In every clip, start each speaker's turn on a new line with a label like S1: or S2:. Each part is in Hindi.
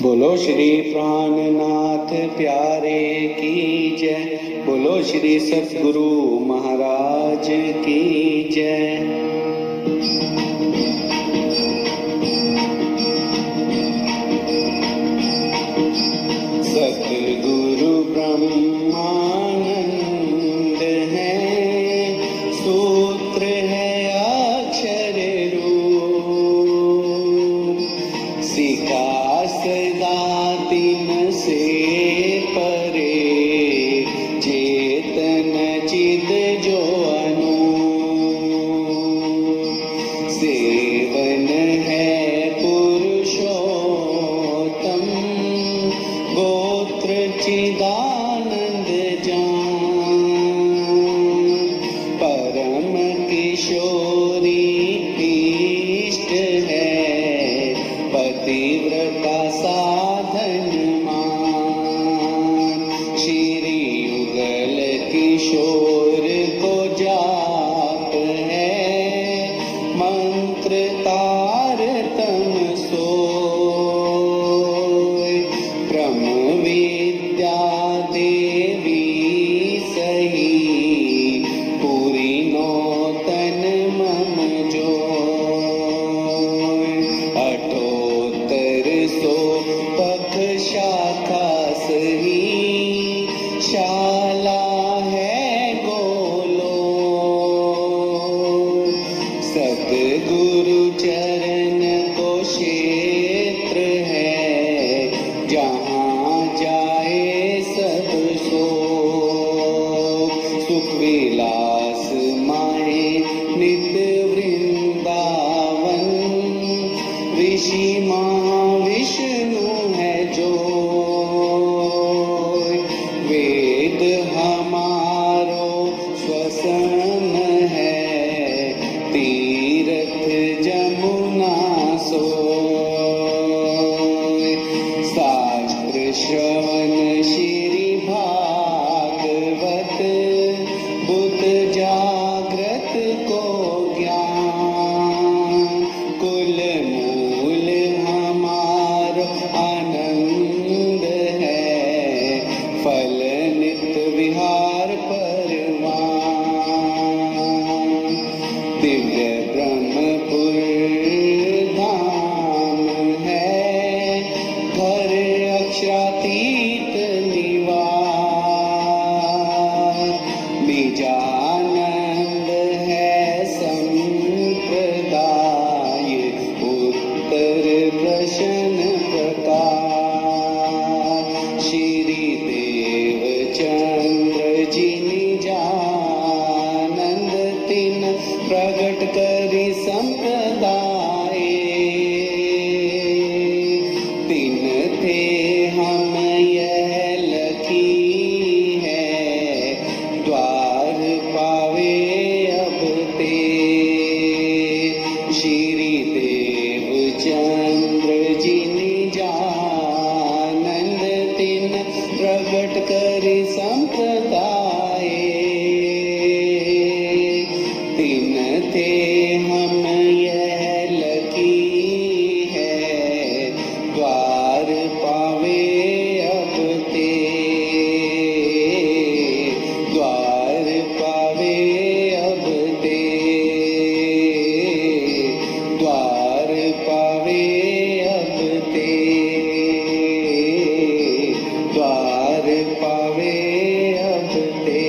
S1: बोलो श्री प्राणनाथ प्यारे की जय। बोलो श्री सतगुरु महाराज की जय। सतगुरु ब्रह्मानंद है, सूत्र है अक्षर रूप, सिका सदा तीन से परे, चेतन चिद जो अनूप, सेवन है पुरुषोत्तम, गोत्र चिदानंद जान, परम किशोरी इष्ट है, पतिव्रता साधन मान, श्री युगल किशोर को जाप है, मंत्र तारतम सोय, ब्रह्म विद्या देवी सही, पूरी नौतन मम जोय, अठोत्तर सो पख शाखा सही, शाला है गोलो, सतगुरु चरण को क्षेत्र है, जहाँ जाए सब सो, सुख विलास माहे नित वृंदावन, ऋषि महाविष्णु है जो, वेद हमारो श्वसन है, तीर्थ जमुना सोय, शास्त्र श्रवण श्री भागवत, बुद्ध जागृत को ज्ञान, कुल मूल हमारो आनंद है, फल नित विहार परवान, दिव्य ब्रह्मपुर धाम है, घर अक्षरातीत निवास, निजानंद है संप्रदाय, उत्तर प्रश्न प्रकाश, श्री देवचंद्र जी निजानंद तिन प्रगट करी संप्रदाय, तिन थे हम यह लखी है, द्वार पावे अब ते, श्री देवचंद्र जी निजानंद तिन प्रगट करी संप्रदाय, तिन थे हम यह लकी है, द्वार पावे अब ते, द्वार पावे अब ते, द्वार पावे अब ते, द्वार पावे अब ते।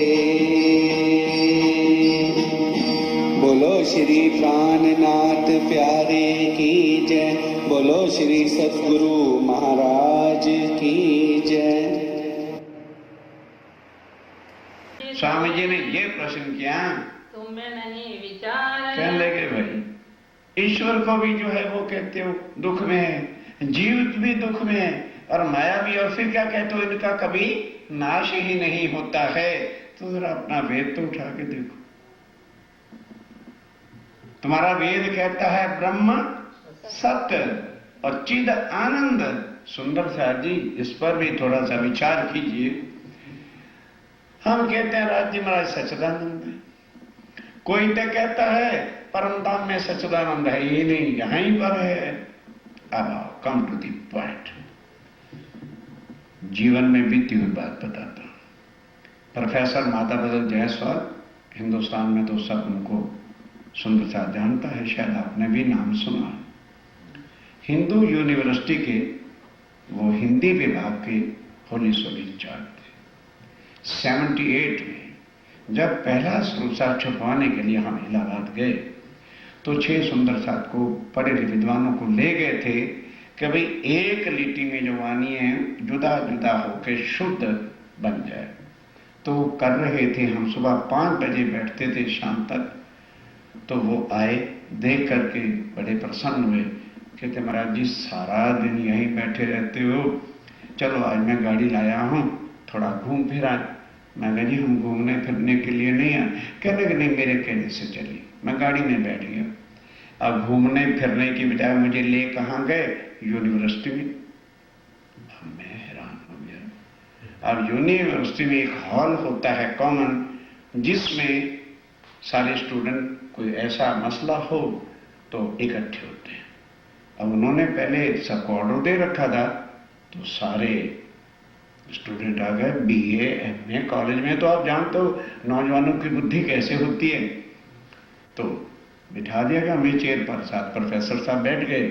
S1: बोलो श्री प्राणनाथ प्यारे की जय। बोलो श्री सतगुरु महाराज की जय।
S2: स्वामी जी ने ये प्रश्न किया,
S3: तुम्हें नहीं विचार,
S2: कहने लगे भाई ईश्वर को भी जो है वो कहते हो दुख में है, जीव भी दुख में है और माया भी, और फिर क्या कहते हो इनका कभी नाश ही नहीं होता है। तो जरा अपना वेद तो उठा के देखो, तुम्हारा वेद कहता है ब्रह्म सत्य और चिद आनंद। सुंदर साहब जी इस पर भी थोड़ा सा विचार कीजिए। हम कहते हैं राज्य महाराज सच्चिदानंद है, कोई तो कहता है परम धाम में सच्चिदानंद है ही नहीं, यहीं पर है। अब कम टू दी पॉइंट, जीवन में बीती हुई बात बताता हूं। प्रोफेसर माता बदल जायसवाल, हिंदुस्तान में तो सब उनको सुंदर सा जानता है, शायद आपने भी नाम सुना। हिंदू यूनिवर्सिटी के वो हिंदी विभाग के होली सोली इंचार्ज थे। 78 में जब पहला समाचार छपवाने के लिए हम इलाहाबाद गए तो 6 सुंदर साथ को पढ़े विद्वानों को ले गए थे कि भाई एक लिट्टी में जो वाणी है जुदा जुदा होकर शुद्ध बन जाए। तो कर रहे थे, हम सुबह 5 बजे बैठते थे शाम तक। तो वो आए, देख करके बड़े प्रसन्न हुए, कहते महाराज जी सारा दिन यहीं बैठे रहते हो, चलो आज मैं गाड़ी लाया हूं, थोड़ा घूम फिर आए। मैं कहा जी हम घूमने फिरने के लिए नहीं आए। कहने कि नहीं मेरे कहने से चली। मैं गाड़ी में बैठ गया। अब घूमने फिरने की बजाय मुझे ले कहाँ गए? यूनिवर्सिटी में। अब मैं हैरान हो गया। अब यूनिवर्सिटी में एक हॉल होता है कॉमन, जिसमें सारे स्टूडेंट कोई ऐसा मसला हो तो इकट्ठे होते हैं। अब उन्होंने पहले सबको ऑर्डर दे रखा था, तो सारे स्टूडेंट आ गए। बीए एमए कॉलेज में तो आप जानते हो नौजवानों की बुद्धि कैसे होती है। तो बिठा दिया गया हमें चेयर पर, साथ प्रोफेसर साहब बैठ गए।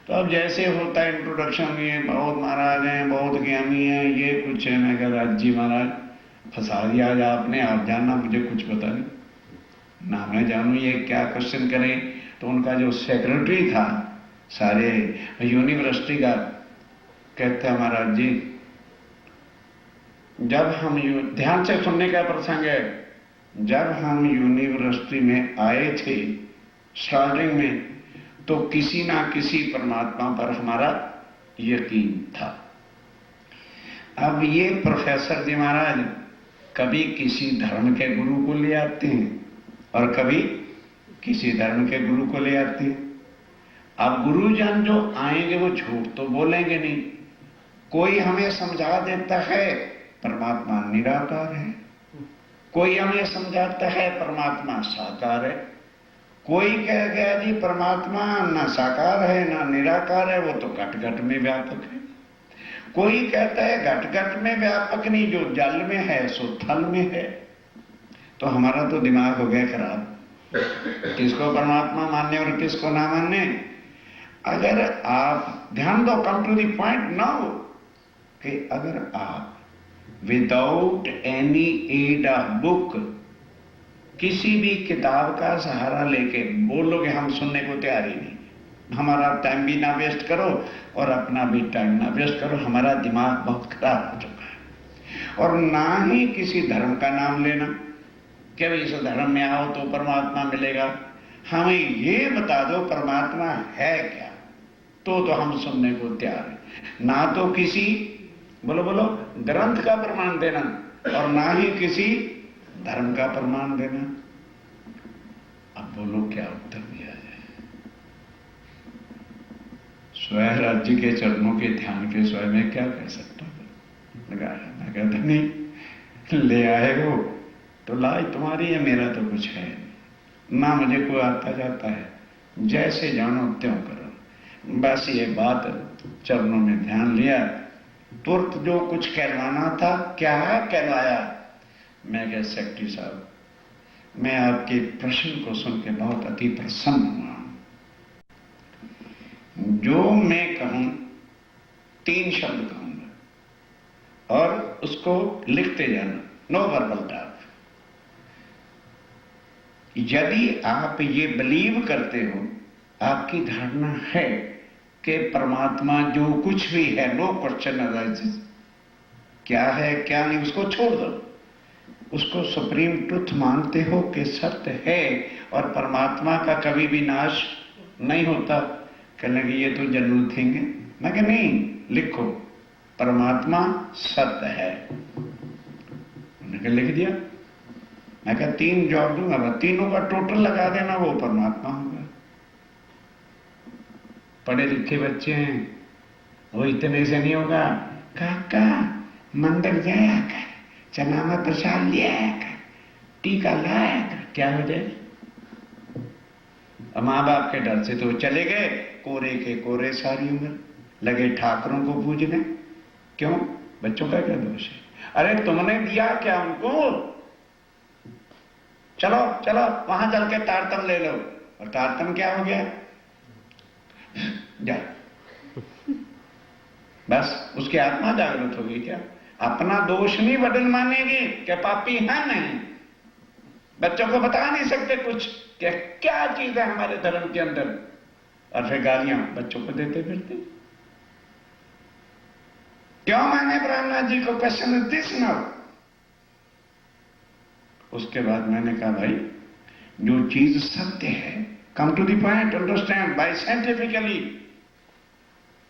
S2: तो अब जैसे होता है इंट्रोडक्शन, ये बहुत महाराज हैं, बहुत ज्ञानी हैं, ये कुछ है। मैं कह राज जी महाराज फंसा दिया आज आपने, आप जानना मुझे कुछ पता नहीं ना, मैं जानू ये क्या क्वेश्चन करें। तो उनका जो सेक्रेटरी था सारे यूनिवर्सिटी का, कहते हैं महाराज जी जब हम ध्यान से सुनने का प्रसंग है, जब हम यूनिवर्सिटी में आए थे स्टार्टिंग में, तो किसी ना किसी परमात्मा पर हमारा यकीन था। अब ये प्रोफेसर जी महाराज कभी किसी धर्म के गुरु को ले आते हैं और कभी किसी धर्म के गुरु को ले आते हैं। अब गुरुजन जो आएंगे वो झूठ तो बोलेंगे नहीं। कोई हमें समझा देता है परमात्मा निराकार है, कोई हमें समझाता है परमात्मा साकार है, कोई कह गया जी परमात्मा ना साकार है ना निराकार है, वो तो घट घट में व्यापक है। कोई कहता है घट घट में व्यापक नहीं, जो जल में है सो थल में है। तो हमारा तो दिमाग हो गया खराब, किसको परमात्मा मानने और किसको ना मानने। अगर आप ध्यान दो, come to the point now, कि अगर आप without any aid of book किसी भी किताब का सहारा लेके बोलोगे हम सुनने को तैयार ही नहीं, हमारा टाइम भी ना वेस्ट करो और अपना भी टाइम ना वेस्ट करो, हमारा दिमाग बहुत खराब हो चुका है। और ना ही किसी धर्म का नाम लेना कि भाई इस धर्म में आओ तो परमात्मा मिलेगा। हमें ये बता दो परमात्मा है क्या, तो हम सुनने को तैयार है। ना तो किसी बोलो बोलो ग्रंथ का प्रमाण देना और ना ही किसी धर्म का प्रमाण देना। अब बोलो क्या उत्तर दिया जाए? स्वयं राज्य के चरणों के ध्यान के स्वयं में क्या कह सकता हूं? मैं कहता नहीं, ले आए हो तो लाई तुम्हारी है, मेरा तो कुछ है ना, मुझे कोई आता जाता है, जैसे जानो त्यों करो। बस ये बात चरणों में ध्यान लिया, तुरंत जो कुछ कहलवाना था क्या कहलवाया। मैं कह सेक्रेटरी साहब, मैं आपके प्रश्न को सुन के बहुत अति प्रसन्न हुआ। जो मैं कहूं 3 शब्द कहूंगा और उसको लिखते जाना, नो वर्बल टॉक। यदि आप ये बिलीव करते हो, आपकी धारणा है कि परमात्मा जो कुछ भी है, नो क्वेश्चन अराइजेस, क्या है क्या नहीं उसको छोड़ दो, उसको सुप्रीम ट्रुथ मानते हो कि सत्य है और परमात्मा का कभी भी नाश नहीं होता। कहने लगे ये तो जनरल थिंग है। मैं कहा नहीं, लिखो परमात्मा सत्य है। उन्होंने कहा लिख दिया। मैं कहा 3 जॉब दूंगा, तीनों का टोटल लगा देना, वो परमात्मा होगा। पढ़े लिखे बच्चे हैं, वो इतने से नहीं होगा। काका मंदिर जाया कर, चना में प्रसाद लिया कर, टीका लाया कर, क्या हो जाए। माँ बाप के डर से तो चले गए, कोरे के कोरे सारी उम्र लगे ठाकुरों को पूजने। क्यों? बच्चों का क्या दोष है? अरे तुमने दिया क्या उनको? चलो चलो वहां चल के तारतम ले लो। और तारतम क्या हो गया? जा, बस उसकी आत्मा जागृत होगी क्या? अपना दोष नहीं बदल मानेगी क्या पापी है? नहीं। बच्चों को बता नहीं सकते कुछ कि क्या चीज है हमारे धर्म के अंदर, और फिर गालियां बच्चों को देते फिरते। क्यों माने ब्रह्मनाथ जी को? Question is this now. उसके बाद मैंने कहा भाई जो चीज सत्य है, come to the point, understand by scientifically,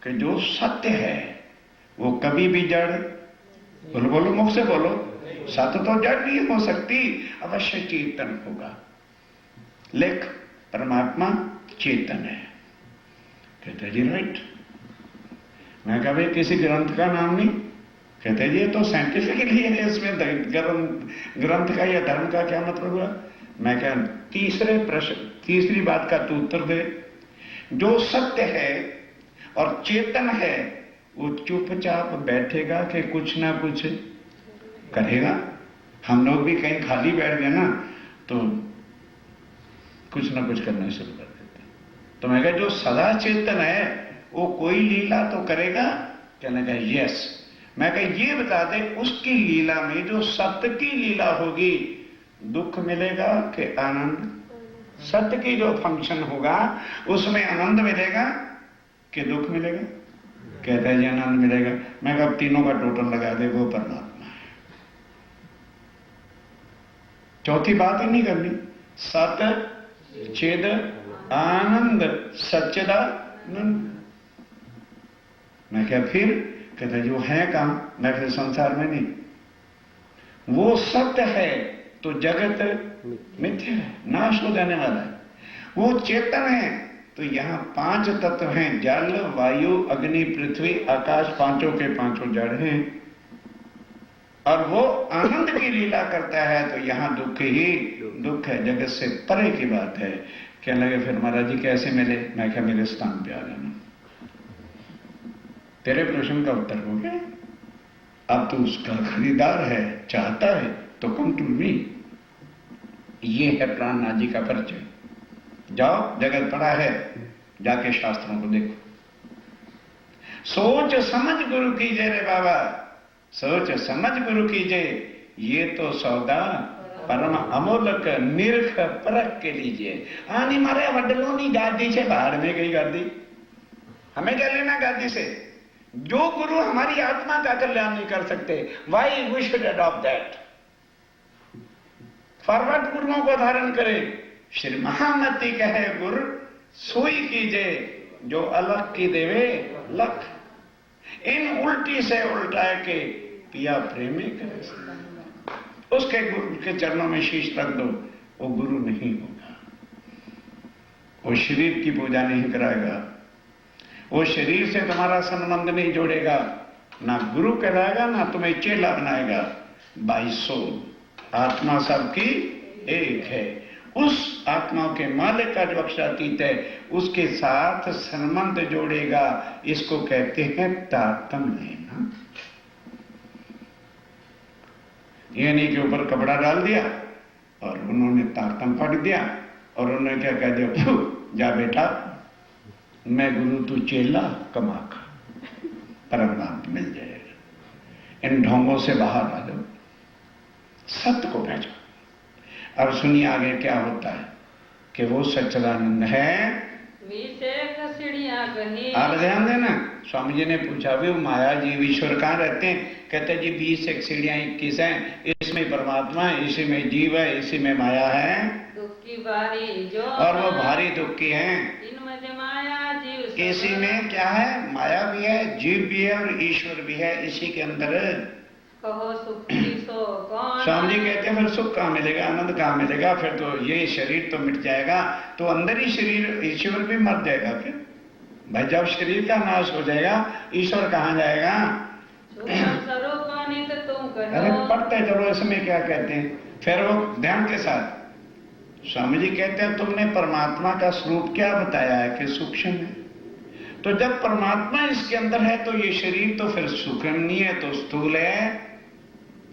S2: कि जो सत्य है वो कभी भी जड़, बोलो बोलो मुख से बोलो, सत्य तो जड़ नहीं हो सकती, अवश्य चेतन होगा। लेख परमात्मा चेतन है। कहते जी राइट। मैं कहा भाई किसी ग्रंथ का नाम नहीं? कहते जी ये तो साइंटिफिकली है, इसमें ग्रंथ का या धर्म का क्या मतलब हुआ? मैं क्या तीसरी बात का तू उत्तर दे। जो सत्य है और चेतन है वो चुपचाप बैठेगा कि कुछ ना कुछ करेगा? हम लोग भी कहीं खाली बैठ गए ना तो कुछ ना कुछ करना शुरू कर देते। तो मैं कहा जो सदा चेतन है वो कोई लीला तो करेगा? कहने का यस। मैं कहा ये बता दे उसकी लीला में जो सत्य की लीला होगी, दुख मिलेगा कि आनंद? सत्य की जो फंक्शन होगा उसमें आनंद मिलेगा कि दुख मिलेगा? कहता है जी आनंद मिलेगा। मैं कहा तीनों का टोटल लगा दे, वो परमात्मा है। चौथी बात ही नहीं करनी। सत चेद आनंद सच्चिदानंद। मैं क्या फिर? कहता जो है काम, मैं फिर संसार में नहीं। वो सत्य है तो जगत मिथ्या है, नाश हो जाने वाला है। वो चेतन है तो यहां 5 तत्व हैं, जल वायु अग्नि पृथ्वी आकाश, पांचों के पांचों जड़ हैं। और वो आनंद की लीला करता है तो यहां दुख ही दुख है, जगत से परे की बात है। कहने लगे फिर महाराज जी कैसे मिले? मैं क्या मेरे स्थान पे आ जाना। तेरे प्रश्न का उत्तर हो गया। अब तो उसका खरीदार है, चाहता है तो कम टू मी। ये है प्राणनाथ जी का परिचय। जाओ जगत पड़ा है, जाके शास्त्रों को देखो। सोच समझ गुरु कीजिए रे बाबा, सोच समझ गुरु कीजिए। ये तो सौदा परम अमोलक निरख परख के लीजिए। आनी मारे वडलोनी गादी से बाहर में गई गादी, हमें क्या लेना गादी से? जो गुरु हमारी आत्मा का कल्याण नहीं कर सकते, why we should adopt that? Forward गुरुओं को धारण करें। श्री महामती कहे गुरु सोई कीजिए जो अलग की देवे लख। इन उल्टी से उल्टा के पिया प्रेमी करे। उसके गुरु के चरणों में शीश रख दो, वो गुरु नहीं होगा। वो शरीर की पूजा नहीं कराएगा, वो शरीर से तुम्हारा संबंध नहीं जोड़ेगा, ना गुरु कहलाएगा ना तुम्हें चेला बनाएगा। 2200 आत्मा सबकी एक है। उस आत्मा के मालिक का जो अक्षरातीत है उसके साथ संबंध जोड़ेगा। इसको कहते हैं तारतम्य लेना। यानी के ऊपर कपड़ा डाल दिया और उन्होंने तारतम पढ़ दिया और उन्होंने क्या कह दिया, जा बेटा मैं गुरु तू चेला कमा खा, परमात्मा मिल जाएगा। इन ढोंगों से बाहर आ जाओ, सत्य को पहचानो। अब सुनिए आगे क्या होता है कि वो सच्चिदानंद है। आप ध्यान देना, स्वामी जी ने पूछा भी माया जीव ईश्वर कहाँ रहते हैं? कहते जी 20 एक सीढ़ियां 21 हैं, इसमें परमात्मा है, इसी में जीव है, इसी में माया है,
S3: दुखी भारी जो
S2: और वो भारी दुखी है।
S3: इनमें माया जीव,
S2: इसी में क्या है? माया भी है, जीव भी है और ईश्वर भी है, इसी के अंदर।
S3: कहो सुखी सो कौन?
S2: स्वामी जी कहते हैं फिर सुख कहाँ मिलेगा, आनंद कहाँ मिलेगा? फिर तो ये शरीर तो मिट जाएगा, तो अंदर ही शरीर ईश्वर भी मर जाएगा। फिर भाई जब शरीर का नाश हो जाएगा ईश्वर कहाँ जाएगा? अरे पढ़ते चलो इसमें क्या कहते हैं। फिर वो ध्यान के साथ स्वामी जी कहते हैं तुमने परमात्मा का स्वरूप क्या बताया है कि सूक्ष्म है। तो जब परमात्मा इसके अंदर है तो ये शरीर तो फिर सूक्ष्म नहीं है, तो स्थूल है।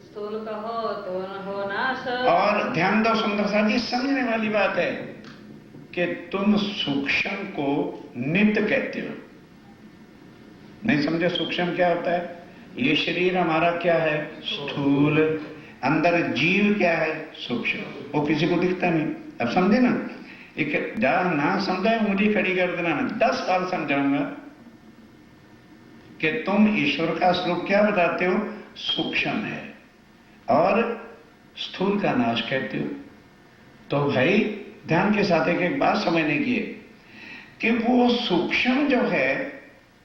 S3: स्थूल कहो तो न हो नाश।
S2: और ध्यान दो सुंदर सा जी, समझने वाली बात है कि तुम सूक्ष्म को नित्य कहते हो। नहीं समझे सूक्ष्म क्या होता है? ये शरीर हमारा क्या है? स्थूल। अंदर जीव क्या है? सूक्ष्म। वो किसी को दिखता नहीं। अब समझे ना? एक जहां ना समझाए मुझे खड़ी कर देना, 10 साल समझाऊंगा कि तुम ईश्वर का स्वरूप क्या बताते हो? सूक्ष्म है, और स्थूल का नाश कहते हो। तो भाई ध्यान के साथ एक बात समझने की है कि वो सूक्ष्म जो है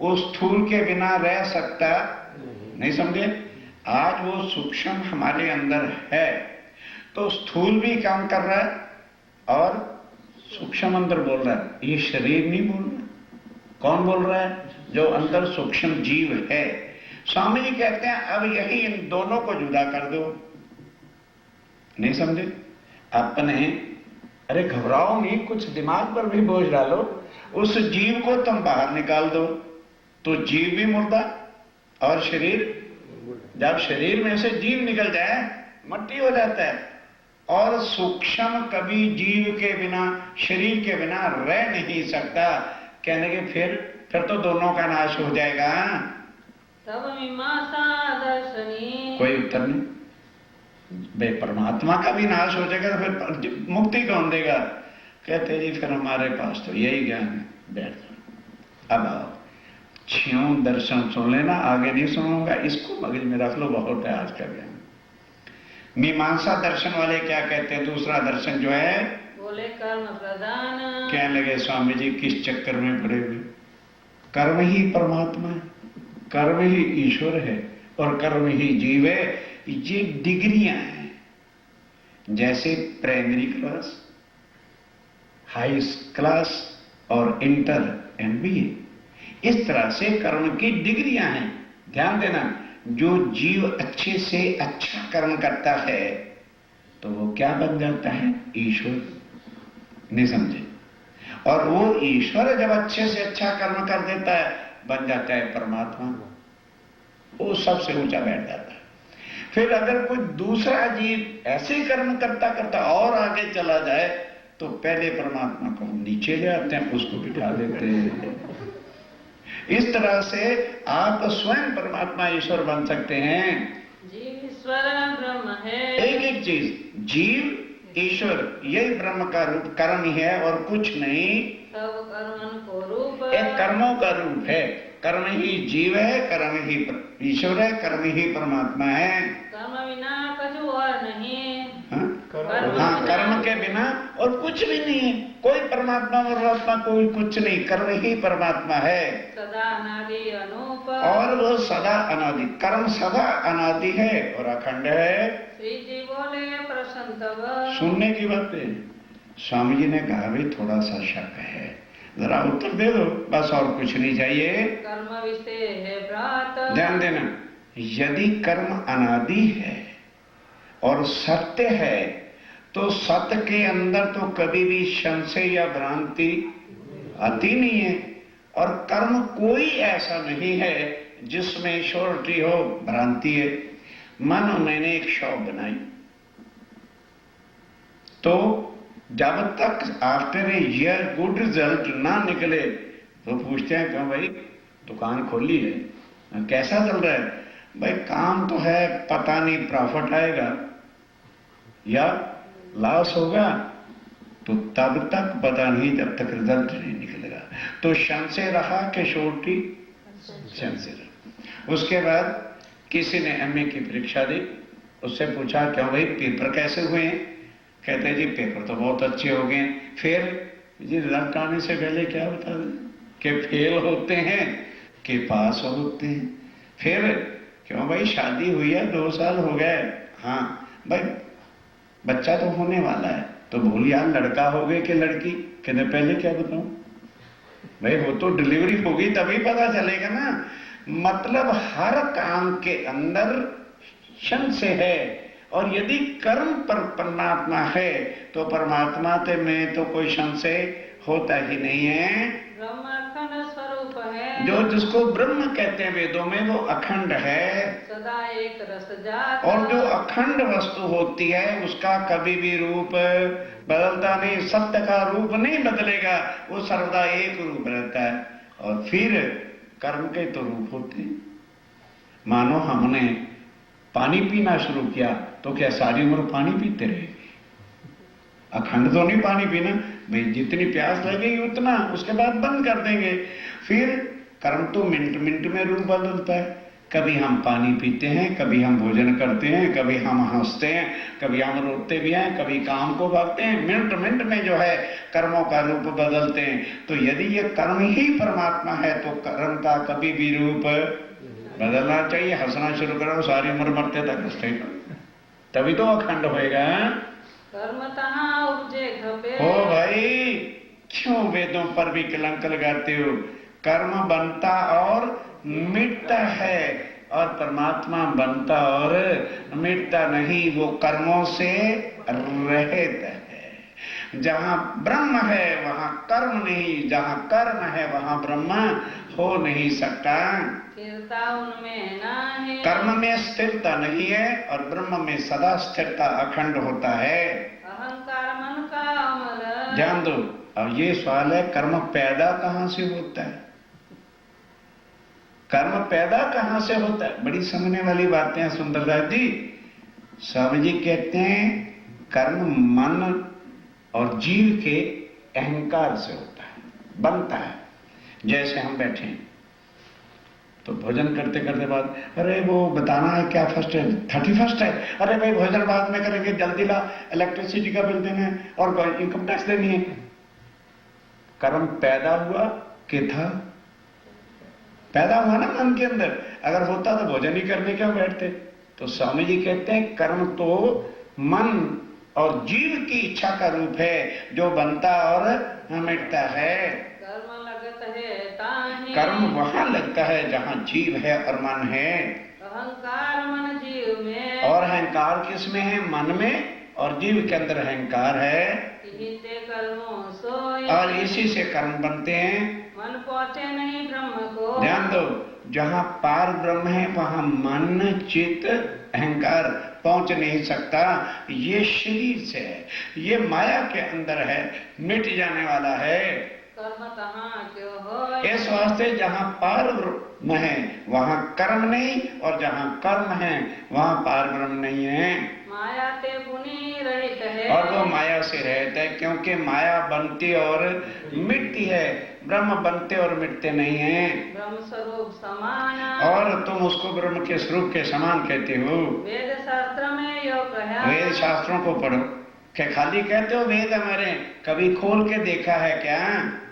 S2: वो स्थूल के बिना रह सकता नहीं। समझे? आज वो सूक्ष्म हमारे अंदर है तो स्थूल भी काम कर रहा है और सूक्ष्म अंदर बोल रहा है। ये शरीर नहीं बोल रहा। कौन बोल रहा है? जो अंदर सूक्ष्म जीव है। स्वामी जी कहते हैं अब यही इन दोनों को जुदा कर दो। नहीं समझे? अपने अरे घबराओ नहीं, कुछ दिमाग पर भी बोझ डालो। उस जीव को तुम बाहर निकाल दो तो जीव भी मुर्दा और शरीर। जब शरीर में से जीव निकल जाए मट्टी हो जाता है। और सूक्ष्म कभी जीव के बिना, शरीर के बिना रह नहीं सकता। कहने के फिर तो दोनों का नाश हो जाएगा।
S3: तब मीमांसा दर्शनी।
S2: कोई उत्तर नहीं। बे परमात्मा का भी नाश हो जाएगा तो फिर मुक्ति कौन देगा? कहते जी फिर हमारे पास तो यही ज्ञान है। बैठ जाओ। अब आओ 6 दर्शन सुन लेना, आगे नहीं सुनूंगा। इसको मगज में रख लो, बहुत है आज का ज्ञान। मीमांसा दर्शन वाले क्या कहते हैं? दूसरा दर्शन जो है
S3: बोले कर्म प्रधान।
S2: कहने लगे स्वामी जी किस चक्कर में पड़े हुए? कर्म ही परमात्मा है, कर्म ही ईश्वर है और कर्म ही जीव है। ये डिग्रियां हैं, जैसे प्राइमरी क्लास, हाई क्लास और इंटर MBA। इस तरह से कर्म की डिग्रियां हैं। ध्यान देना, जो जीव अच्छे से अच्छा कर्म करता है तो वो क्या बन जाता है? ईश्वर। नहीं समझे? और वो ईश्वर जब अच्छे से अच्छा कर्म कर देता है बन जाता है परमात्मा। वो सबसे ऊंचा बैठ जाता है। फिर अगर कोई दूसरा जीव ऐसे कर्म करता करता और आगे चला जाए तो पहले परमात्मा को नीचे ले आते हैं, उसको बिठा देते हैं। इस तरह से आप स्वयं परमात्मा ईश्वर बन सकते हैं।
S3: जीव ईश्वर ब्रह्म है।
S2: एक एक चीज, जीव ईश्वर यही ब्रह्म का रूप कर्म ही है और कुछ नहीं।
S3: सब कर्मन को रूप।
S2: एक कर्मों का रूप है। कर्म ही जीव है, कर्म ही ईश्वर है, कर्म ही परमात्मा है।
S3: कर्म बिना कछु और नहीं।
S2: हाँ? कर्म के बिना और कुछ भी नहीं है। कोई परमात्मा परमात्मा कोई कुछ नहीं, कर्म ही परमात्मा है।
S3: सदा अनादि अनूप।
S2: और वो सदा अनादि, कर्म सदा अनादि है और अखंड है।
S3: श्री जी बोले प्रसन्न तब।
S2: सुनने की बात है। स्वामी जी ने कहा भाई थोड़ा सा शक है, जरा उत्तर दे दो, बस और कुछ नहीं चाहिए।
S3: कर्म विषय है व्रत।
S2: ध्यान देना, यदि कर्म अनादि है और सत्य है तो सत्य के अंदर तो कभी भी संशय या भ्रांति आती नहीं है। और कर्म कोई ऐसा नहीं है जिसमें श्योरिटी हो, भ्रांति है। मानो मैंने एक शॉप बनाई तो जब तक after a year good result ना निकले तो पूछते हैं क्यों भाई दुकान खोली है, कैसा चल रहा है? भाई काम तो है, पता नहीं प्रॉफिट आएगा या लॉस होगा, तो तब तक पता नहीं जब तक रिजल्ट नहीं निकलेगा। तो संशय रहा कि श्योरिटी? संशय रहा। उसके बाद किसी ने MA की परीक्षा दी, उससे पूछा क्यों भाई पेपर कैसे हुए हैं? कहते हैं जी पेपर तो बहुत अच्छे हो गए। फिर जी रिजल्ट आने से पहले क्या बता दें कि फेल होते हैं कि पास होते हैं। फिर क्यों भाई शादी हुई है, 2 साल हो गए, हाँ भाई बच्चा तो होने वाला है, तो बोल यार लड़का हो गए कि लड़की? कहते पहले क्या बताऊं भाई, वो तो डिलीवरी होगी तभी पता चलेगा ना। मतलब हर काम के अंदर संशय है। और यदि कर्म पर परमात्मा है तो परमात्मा में तो कोई संशय होता ही नहीं है।
S3: ब्रह्म अखंड स्वरूप है।
S2: जो जिसको ब्रह्म कहते हैं वेदों में, वो अखंड है।
S3: सदा एक रस जात।
S2: और जो अखंड वस्तु होती है उसका कभी भी रूप बदलता नहीं, सत्य का रूप नहीं बदलेगा, वो सर्वदा एक रूप रहता है। और फिर कर्म के तो रूप होते हैं। मानो हमने पानी पीना शुरू किया तो क्या सारी उम्र पानी पीते रहेंगे? अखंड तो नहीं पानी पीना भाई, जितनी प्यास लगेगी उतना, उसके बाद बंद कर देंगे। फिर कर्म तो मिनट मिनट में रूप बदलता है। कभी हम पानी पीते हैं, कभी हम भोजन करते हैं, कभी हम हंसते हैं, कभी हम रोते भी हैं, कभी काम को भागते हैं। मिनट मिनट में जो है कर्मों का रूप बदलते हैं। तो यदि ये कर्म ही परमात्मा है तो कर्म का कभी भी रूप बदलना चाहिए। हंसना शुरू करो, सारी उम्र मरते तक हंसते, तभी तो अखंड होएगा।
S3: कर्म तहाँ उपजे खपे।
S2: ओ भाई, क्यों वेदों पर भी कलंक लगाते हो? कर्म बनता और मिटता है, और परमात्मा बनता और मिटता नहीं। वो कर्मों से रहित है। जहां ब्रह्म है वहां कर्म नहीं, जहां कर्म है वहां ब्रह्म हो नहीं सकता।
S3: स्थिरता उनमें ना है।
S2: कर्म में स्थिरता नहीं है और ब्रह्म में सदा स्थिरता, अखंड होता है।
S3: अहंकार मन का अमर।
S2: ध्यान दो। अब ये सवाल है, कर्म पैदा कहां से होता है? कर्म पैदा कहां से होता है? बड़ी समझने वाली बातें हैं सुंदरदास जी। स्वामी जी कहते हैं कर्म मन और जीव के अहंकार से होता है, बनता है। जैसे हम बैठे हैं तो भोजन करते करते बाद, अरे वो बताना है क्या फर्स्ट है, 31 है, अरे भाई भोजन बाद में करेंगे, जल्दी ला, इलेक्ट्रिसिटी का बिल देना है और इनकम टैक्स देनी है। कर्म पैदा हुआ कि था? पैदा हुआ ना मन के अंदर। अगर होता तो भोजन ही करने क्यों बैठते? तो स्वामी जी कहते हैं कर्म तो मन और जीव की इच्छा का रूप है, जो बनता और मिटता है।
S3: कर्म लगत है ताहि।
S2: कर्म वहां लगता है जहां जीव है और मन है।
S3: अहंकार मन जीव में।
S2: और अहंकार किसमें है? मन में, और जीव के अंदर अहंकार है।
S3: इहिते कर्मों सोई।
S2: और इसी से कर्म बनते हैं।
S3: मन पहुंचे नहीं ब्रह्म को।
S2: ध्यान दो, जहां पार ब्रह्म है वहां मन चित्त अहंकार पहुंच नहीं सकता। ये शरीर से है, ये माया के अंदर है, मिट जाने वाला है।
S3: कर्म तहाँ क्यों हो।
S2: इस वास्ते जहां पार ब्रह्म है वहां कर्म नहीं, और जहां कर्म है वहां पार ब्रह्म नहीं है।
S3: माया ते गुनी रहित है।
S2: और वो माया से रहता है, क्योंकि माया बनती और मिटती है, ब्रह्म बनते और मिटते नहीं है।
S3: ब्रह्म स्वरूप समान।
S2: और तुम उसको ब्रह्म के स्वरूप के समान कहते हो।
S3: वेद शास्त्र में यो कहा।
S2: वेद शास्त्रों को पढ़ो। क्या खाली कहते हो वेद हमारे? कभी खोल के देखा है क्या?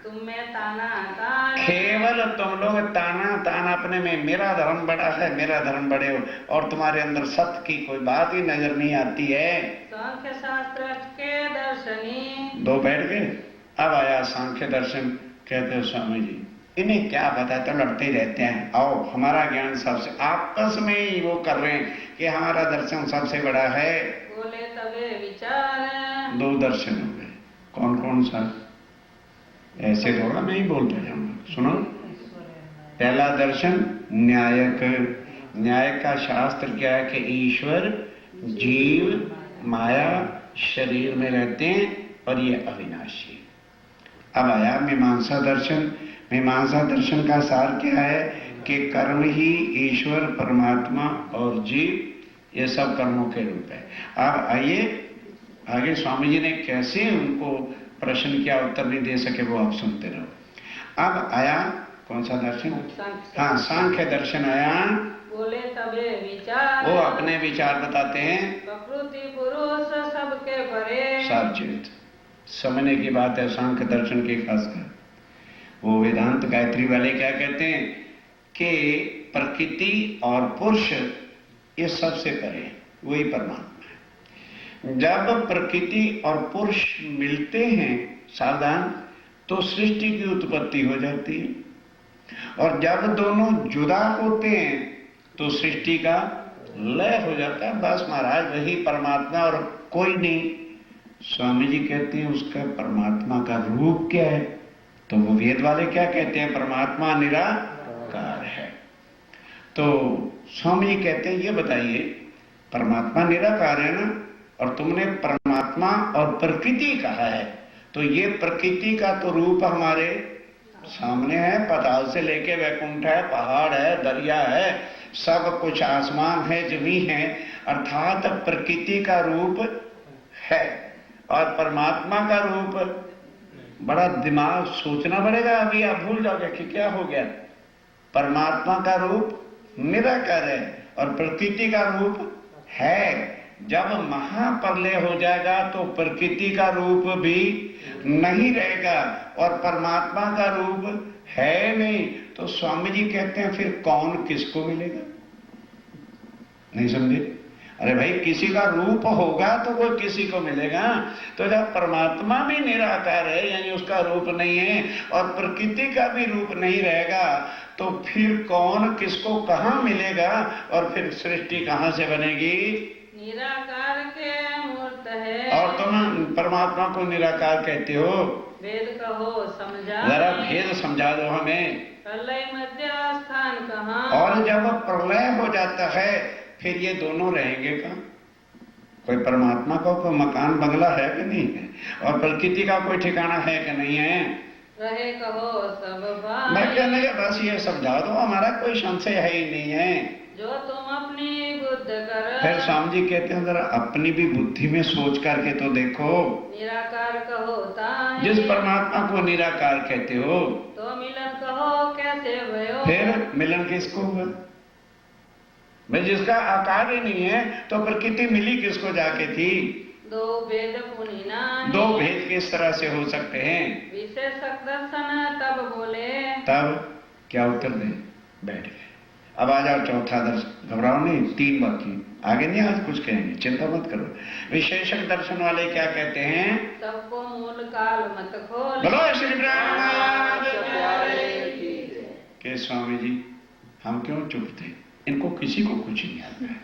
S3: तुम में ताना तान।
S2: केवल तुम लोग ताना तान अपने में, मेरा धर्म बड़ा है, मेरा धर्म बड़े हो, और तुम्हारे अंदर सत्य की कोई बात ही नजर नहीं आती है।
S3: सांख्य शास्त्र के दर्शनी।
S2: दो बैठ गए। अब आया सांख्य दर्शन। कहते हो स्वामी जी इन्हें क्या पता, तो लड़ते ही रहते हैं। आओ, हमारा ज्ञान सबसे, आपस में ही वो कर रहे हैं कि हमारा दर्शन सबसे बड़ा है।
S3: बोले तबे विचार।
S2: दो दर्शन हो गए। कौन कौन सा? ऐसे थोड़ा मैं ही बोलता जाऊंगा, सुनो। पहला दर्शन न्यायक। न्याय का शास्त्र क्या है कि ईश्वर जीव माया शरीर में रहते हैं और ये अविनाशी। अब आया मीमांसा दर्शन। मीमांसा दर्शन का सार क्या है कि कर्म ही ईश्वर परमात्मा और जीव ये सब कर्मों के रूप है। अब आइए आगे स्वामी जी ने कैसे उनको प्रश्न किया, उत्तर नहीं दे सके, वो आप सुनते रहो। अब आया कौन सा दर्शन? हाँ, सांख्य दर्शन आया।
S3: बोले तबे विचार।
S2: वो अपने विचार बताते हैं।
S3: प्रकृति पुरुष सबके परे।
S2: सावचेत समझने की बात है सांख्य दर्शन की खासकर। वो वेदांत गायत्री वाले क्या कहते हैं कि प्रकृति और पुरुष ये सबसे परे, वही परमात्मा है। जब प्रकृति और पुरुष मिलते हैं सावधान, तो सृष्टि की उत्पत्ति हो जाती है, और जब दोनों जुदा होते हैं तो सृष्टि का लय हो जाता है। बस महाराज वही परमात्मा और कोई नहीं। स्वामी जी कहते हैं उसका परमात्मा का रूप क्या है? तो वो वेद वाले क्या कहते हैं? परमात्मा निराकार है। तो स्वामी जी कहते हैं ये बताइए, परमात्मा निराकार है ना, और तुमने परमात्मा और प्रकृति कहा है, तो ये प्रकृति का तो रूप हमारे सामने है, पाताल से लेके वैकुंठ है, पहाड़ है, दरिया है, सब कुछ, आसमान है, जमीन है, अर्थात प्रकृति का रूप है। और परमात्मा का रूप, बड़ा दिमाग सोचना पड़ेगा, अभी आप भूल जाओगे कि क्या हो गया। परमात्मा का रूप निराकार है और प्रकृति का रूप है। जब महाप्रलय हो जाएगा तो प्रकृति का रूप भी नहीं रहेगा और परमात्मा का रूप है नहीं। तो स्वामी जी कहते हैं फिर कौन किसको मिलेगा? नहीं समझे? अरे भाई, किसी का रूप होगा तो कोई किसी को मिलेगा। तो जब परमात्मा भी निराकार है, यानी उसका रूप नहीं है, और प्रकृति का भी रूप नहीं रहेगा, तो फिर कौन किसको कहाँ मिलेगा और फिर सृष्टि कहाँ से बनेगी?
S3: निराकार के मूर्त है।
S2: और तुम परमात्मा को निराकार कहते हो?
S3: वेद कहो समझा,
S2: जरा भेद समझा दो हमें।
S3: प्रलय मध्य स्थान कहाँ?
S2: और जब प्रलय हो जाता है फिर ये दोनों रहेंगे कहाँ? कोई परमात्मा का कोई मकान बंगला है कि नहीं है, और प्रकृति का कोई ठिकाना है कि नहीं है?
S3: रहे कहो सब भाई।
S2: मैं कहने लगा बस ये समझा दो, हमारा कोई संशय है ही नहीं है।
S3: जो तुम अपनी बुद्ध कर।
S2: फिर स्वामी जी कहते हैं जरा अपनी भी बुद्धि में सोच करके तो देखो।
S3: निराकार कहो ताहि।
S2: जिस परमात्मा को निराकार कहते हो
S3: तो मिलन कहो कैसे भयो?
S2: फिर मिलन किसको हुआ? भाई जिसका आकार ही नहीं है तो प्रकृति मिली किसको जाके थी?
S3: दो भेद पुनि नाहि।
S2: दो भेद किस तरह से हो सकते हैं?
S3: विशेषक दर्शन तब बोले।
S2: तब क्या उत्तर दें? बैठ गए। अब आ जाओ चौथा दर्शन। घबराओ नहीं, 3 बाकी, आगे नहीं आज कुछ कहेंगे, चिंता मत करो। विशेषक दर्शन वाले क्या कहते हैं?
S3: सबको मूल काल मत खोल।
S2: बोलो श्री ब्रह्मनाथ के स्वामी जी हम क्यों चुप थे? इनको किसी को कुछ नहीं आता है।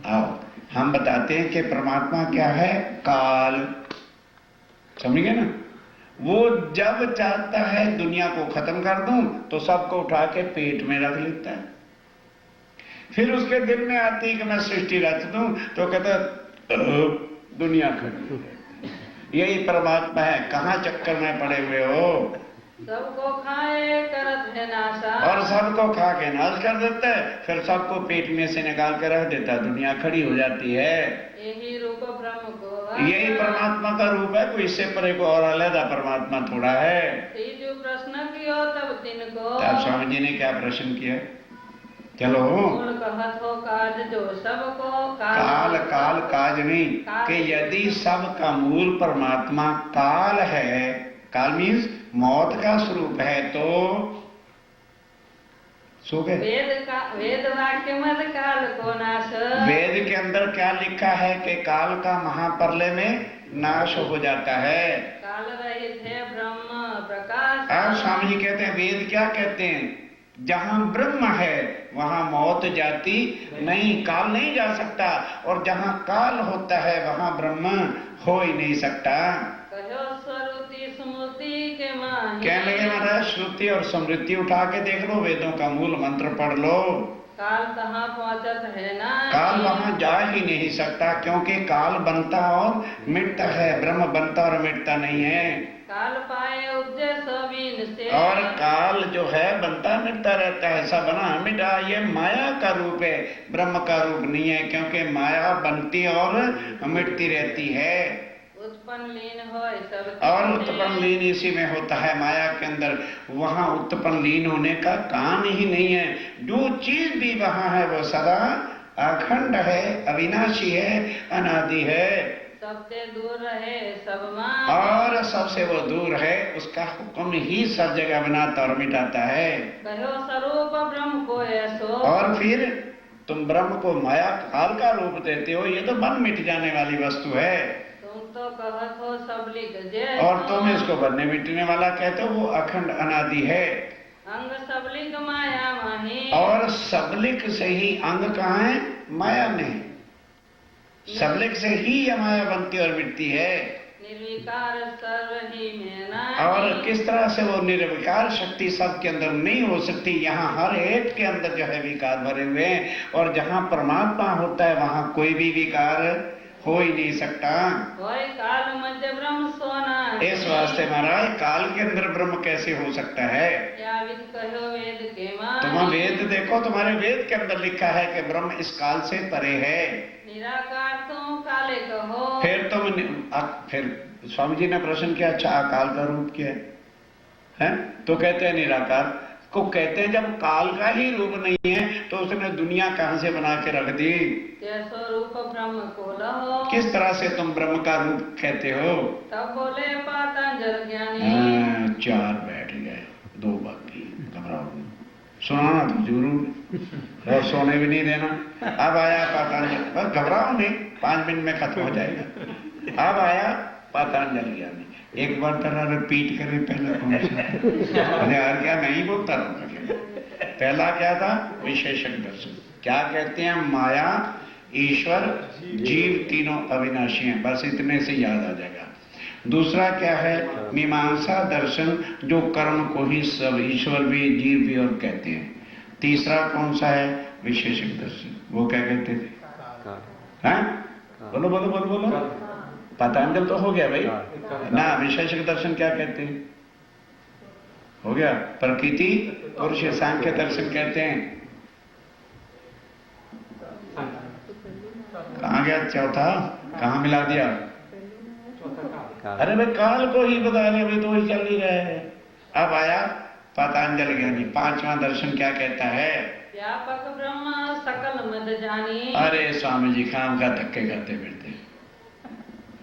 S2: आओ हम बताते हैं कि परमात्मा क्या है? काल। समझ गए ना? वो जब चाहता है दुनिया को खत्म कर दूं तो सबको उठा के पेट में रख लेता है। फिर उसके दिल में आती है कि मैं सृष्टि रच दूं तो कहता दुनिया खड़ी। यही परमात्मा है। कहाँ चक्कर में पड़े हुए हो?
S3: सबको खाए करत है नाशा।
S2: और सबको खा के नाश कर देता है, फिर सबको पेट में से निकाल के रख देता है, दुनिया खड़ी हो जाती है।
S3: यही रूप ब्रह्म को।
S2: यही परमात्मा का रूप है। कोई इससे परे को और अलग परमात्मा थोड़ा है।
S3: जो प्रश्न कियो तब तिनको।
S2: तब स्वामी जी ने क्या प्रश्न किया? चलो
S3: मूल कहत हो काज जो सबको
S2: काल। काल काज नहीं कि यदि सब का मूल परमात्मा काल है, काल मीन्स मौत का स्वरूप है, तो सो गए।
S3: वेद वाक्य मत काल को नाश।
S2: वेद के अंदर क्या लिखा है कि काल का महाप्रलय में नाश हो जाता है।
S3: काल रहित है ब्रह्म प्रकाश।
S2: अब स्वामी जी कहते हैं वेद क्या कहते हैं? जहां ब्रह्म है वहां मौत जाती नहीं, काल नहीं जा सकता, और जहां काल होता है वहां ब्रह्म हो ही नहीं सकता।
S3: कहो स्वरूति स्मृति के माही।
S2: कहने लगे महाराज श्रुति और स्मृति उठा के देख लो, वेदों का मूल मंत्र पढ़ लो।
S3: काल कहाँ पहुंचत है ना।
S2: काल वहां जा ही नहीं सकता, क्योंकि काल बनता और मिटता है, ब्रह्म बनता और मिटता नहीं है।
S3: काल पाए उपजे सबीन से।
S2: और काल जो है बनता मिटता रहता है, सब बना मिटा। ये माया का रूप है, ब्रह्म का रूप नहीं है, क्योंकि माया बनती और मिटती रहती है।
S3: उत्पन्न लीन हो सब।
S2: और उत्पन्न लीन इसी में होता है, माया के अंदर। वहां उत्पन्न लीन होने का काम ही नहीं है। जो चीज भी वहां है वो सदा अखंड है, अविनाशी है, अनादि है।
S3: सबसे दूर रहे सब मान।
S2: और सबसे वो दूर है, उसका हुक्म ही सब जगह बनाता और मिटाता है।
S3: कहो स्वरूप ब्रह्म को ऐसो।
S2: और फिर तुम ब्रह्म को माया काल का रूप देते हो, ये तो बन मिट जाने वाली वस्तु है।
S3: तुम तो कहत हो सबलिक जय।
S2: और तुम इसको बनने मिटने वाला कहते हो, वो अखंड अनादि है।
S3: अंग सबलिक माया माही।
S2: और सबलिक से ही अंग कहाँ है? माया में। सबलिक से ही यह माया बनती और मिटती है।
S3: निर्विकार सर्व ही में नाही।
S2: और किस तरह से वो निर्विकार शक्ति सबके अंदर नहीं हो सकती? यहाँ हर एक के अंदर जो है विकार भरे हुए हैं, और जहाँ परमात्मा होता है वहाँ कोई भी विकार हो ही नहीं सकता।
S3: होय काल मध्य ब्रह्म सोना।
S2: इस वास्ते महाराज काल के अंदर ब्रह्म कैसे हो सकता है?
S3: या विद कहो वेद के मान।
S2: तुम वेद देखो, तुम्हारे वेद के अंदर लिखा है कि ब्रह्म इस काल से परे है।
S3: निराकार तुम काले कहो।
S2: फिर स्वामी जी ने प्रश्न किया, अच्छा अकाल का रूप क्या है? तो कहते हैं निराकार को कहते हैं, जब काल का ही रूप नहीं है तो उसने दुनिया कहां से बना के रख दी?
S3: स्वरूप ब्रह्म को लहो।
S2: किस तरह से तुम ब्रह्म का रूप कहते हो?
S3: तब बोले पातंजल ज्ञानी।
S2: चार बैठ गए, दो बाकी, घबराओ सुनाना तो जरूर और सोने भी नहीं देना। अब आया पातंजल, बस घबराओ नहीं, 5 मिनट में खत्म हो जाएगा। अब आया पातंजल ज्ञानी। एक बार तरह रिपीट करें, पहले कौन सा? अरे यार क्या नहीं बोलता रहूंगा। पहला क्या था? विशेषक दर्शन। क्या कहते हैं? माया, ईश्वर, जीव तीनों अविनाशी हैं, बस इतने से याद आ जाएगा। दूसरा क्या है? मीमांसा दर्शन, जो कर्म को ही सब ईश्वर भी जीव भी और कहते हैं। तीसरा कौन सा है? विशेषक दर्शन। वो क्या कहते थे? हैं? बोलो बोलो बोलो बोलो। पातंजल तो हो गया भाई ना। विशेषक दर्शन क्या कहते हैं? हो गया। प्रकृति पुरुष सांख्य दर्शन कहते हैं। कहाँ गया चौथा? कहाँ मिला दिया? अरे भाई काल को ही बता रहे, अभी तो ही चल ही रहे हैं। अब आया पातंजल ज्ञानी। पांचवा दर्शन क्या कहता है?
S3: व्यापक ब्रह्म सकल मद जानी।
S2: अरे स्वामी जी काम का धक्के करते फिरते,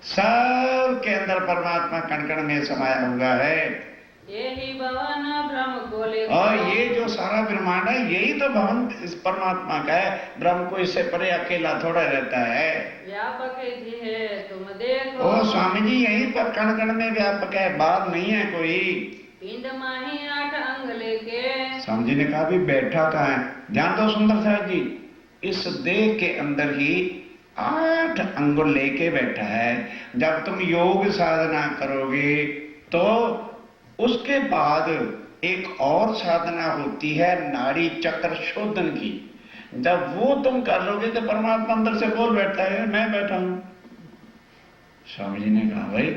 S2: सब के अंदर परमात्मा कण कण में समाया हुआ है।
S3: यही भवन ब्रह्म को ले।
S2: और ये जो सारा ब्रह्मांड है यही तो भवन इस परमात्मा का है। ब्रह्म को इससे परे अकेला थोड़ा रहता है।
S3: व्यापक ही है तुम देखो।
S2: ओ स्वामी जी यहीं पर कण कण में व्यापक है, बाहर नहीं है कोई।
S3: पिंड माही 8 अंग लेके।
S2: स्वामी जी ने कहा भी बैठा कहाँ है? ध्यान दो सुंदर साहब जी, इस देह के अंदर ही 8 अंग लेके बैठा है। जब तुम योग साधना करोगे तो उसके बाद एक और साधना होती है नाड़ी चक्र शोधन की। जब वो तुम कर लोगे तो परमात्मा अंदर से बोल बैठता है, मैं बैठा हूं। स्वामी जी ने कहा भाई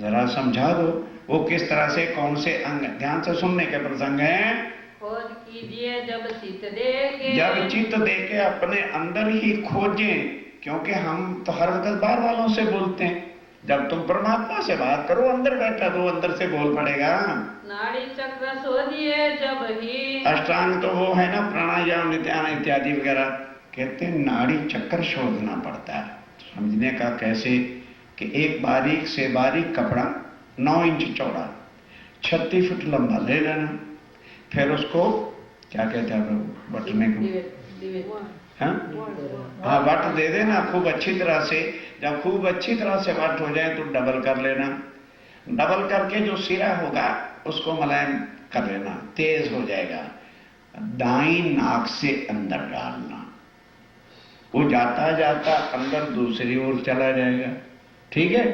S2: जरा समझा दो वो किस तरह से, कौन से अंग? ध्यान से सुनने के प्रसंग है।
S3: खोज कीजिए जब चित्त देके।
S2: जब चित्त देके अपने अंदर ही खोजें, क्योंकि हम तो हर वक्त बाहर वालों से बोलते हैं। जब तुम परमात्मा से बात करो, अंदर बैठा तो अंदर से बोल पड़ेगा।
S3: नाड़ी चक्र शोधिए जब ही।
S2: अष्टांग तो वो है ना, प्राणायाम नित्यान इत्यादि वगैरह। कहते हैं नाड़ी चक्र शोधना पड़ता है। समझने का कैसे कि एक बारीक से बारीक कपड़ा 9 इंच चौड़ा 36 फुट लंबा ले लेना, फिर उसको क्या कहते हैं बटने को? हाँ वट दे देना खूब अच्छी तरह से। जब खूब अच्छी तरह से वट हो जाए तो डबल कर लेना। डबल करके जो सिरा होगा उसको मुलायम कर लेना, तेज हो जाएगा। दाईं नाक से अंदर डालना, वो जाता जाता अंदर दूसरी ओर चला जाएगा। ठीक है,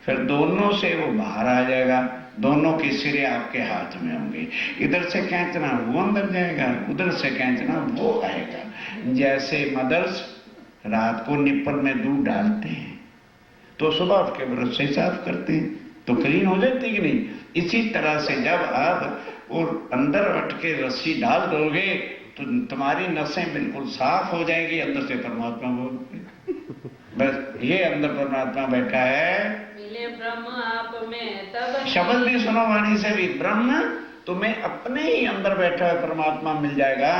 S2: फिर दोनों से वो बाहर आ जाएगा। दोनों के सिरे आपके हाथ में होंगे। इधर से खींचना वो अंदर जाएगा, उधर से खींचना वो आएगा। जैसे मदर्स रात को निप्पल में दूध डालते हैं तो सुबह उठ के ब्रश से साफ करते हैं तो क्लीन हो जाती कि नहीं। इसी तरह से जब आप और अंदर हट के रस्सी डाल दोगे तो तुम्हारी नसें बिल्कुल साफ हो जाएंगी। अंदर से परमात्मा बोल, बस ये अंदर परमात्मा बैठा है।
S3: मिले ब्रह्म आप में तब।
S2: शब्द भी सुनो वाणी से भी, ब्रह्म तुम्हें अपने ही अंदर बैठा है परमात्मा मिल जाएगा।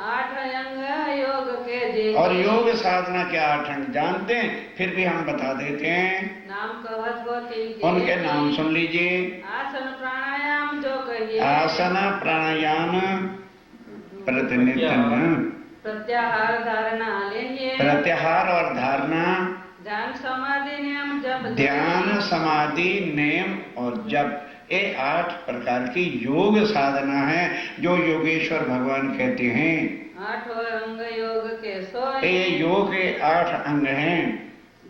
S3: 8 अंग योग के जे।
S2: और योग साधना के 8 अंग जानते हैं, फिर भी हम बता देते हैं।
S3: नाम कहत होती
S2: उनके नाम सुन लीजिए।
S3: आसन प्राणायाम जो कहिए।
S2: आसन प्राणायाम प्रतिनिधित्व,
S3: प्रत्याहार धारणा लीजिए।
S2: प्रत्याहार और धारणा,
S3: ध्यान समाधि नियम जब।
S2: ध्यान समाधि नेम और जप, ये 8 प्रकार की योग साधना है जो योगेश्वर भगवान कहते हैं।
S3: 8 अंग योग के सोए।
S2: ये योग के 8 अंग हैं।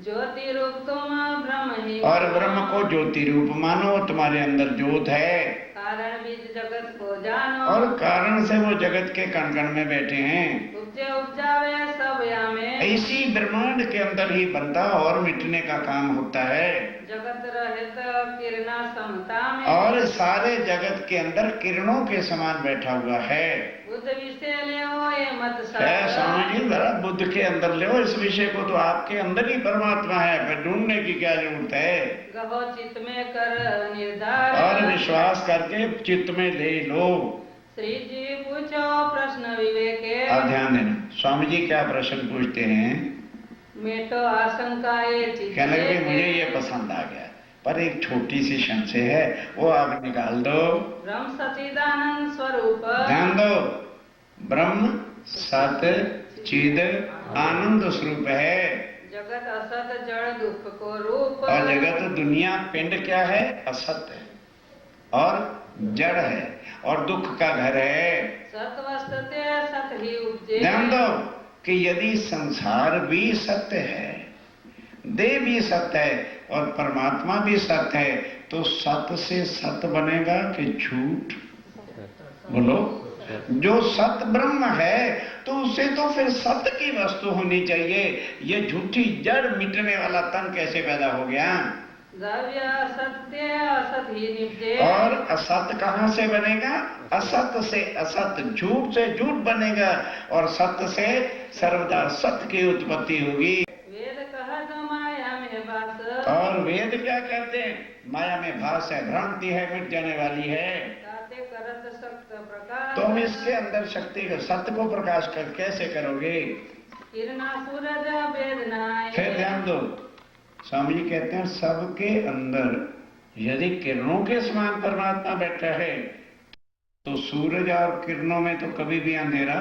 S3: ज्योति रूप तुम ब्रह्म ही
S2: और ब्रह्म को ज्योति रूप मानो, तुम्हारे अंदर ज्योत है।
S3: कारण बीज जगत को जानो
S2: और कारण से वो जगत के कण कण में बैठे हैं।
S3: उपजे उपजावे सब या में
S2: इसी ब्रह्मांड के अंदर ही बनता और मिटने का काम होता है।
S3: जगत रहित किरणा समता में
S2: और सारे जगत के अंदर किरणों के समान बैठा हुआ है।
S3: बुद्ध विषय ले हो ये मत
S2: है स्वामी जी, जरा बुद्ध के अंदर ले इस विषय को, तो आपके अंदर ही परमात्मा है, फिर ढूंढने की क्या जरूरत है।
S3: गहो चित्त में कर निर्धार
S2: और विश्वास करके चित्त में ले लो।
S3: श्री जी पूछो प्रश्न विवेके
S2: आप ध्यान देना, स्वामी जी क्या प्रश्न पूछते हैं।
S3: मेटो आशंका ये
S2: कहने लगे मुझे ये पसंद आ गया, पर एक छोटी सी संशय है, वो आप निकाल दो।
S3: ब्रह्म सचिदानंद स्वरूप
S2: ध्यान दो, ब्रह्म सत चिद आनंद स्वरूप है।
S3: जगत असत जड़ दुख को रूप
S2: और जगत दुनिया पिंड क्या है, असत है और जड़ है और दुख का घर है।
S3: सत वस्तुते सत ही उपजे
S2: ध्यान दो कि यदि संसार भी सत्य है, देह भी सत्य है और परमात्मा भी सत्य है, तो सत्य से सत्य बनेगा कि झूठ? बोलो, जो सत्य ब्रह्म है तो उसे तो फिर सत्य की वस्तु होनी चाहिए। ये झूठी जड़ मिटने वाला तन कैसे पैदा हो गया?
S3: द्रव्य असत्य असत ही निपजे
S2: और असत कहाँ से बनेगा? असत से असत, झूठ से झूठ बनेगा और सत्य से सर्वदा सत्य की उत्पत्ति होगी।
S3: वेद कहत माया में वास
S2: और वेद क्या कहते हैं? माया में भास है, भ्रांति है, मिट जाने वाली है।
S3: ताते करत सक्त प्रकाश
S2: तुम इसके अंदर शक्ति को, सत्य को प्रकाश कर कैसे करोगे?
S3: किरणा सूरज वेदनाएं
S2: फिर ध्यान दो, स्वामी जी कहते हैं सबके अंदर यदि किरणों के समान परमात्मा बैठा है तो सूरज और किरणों में तो कभी भी अंधेरा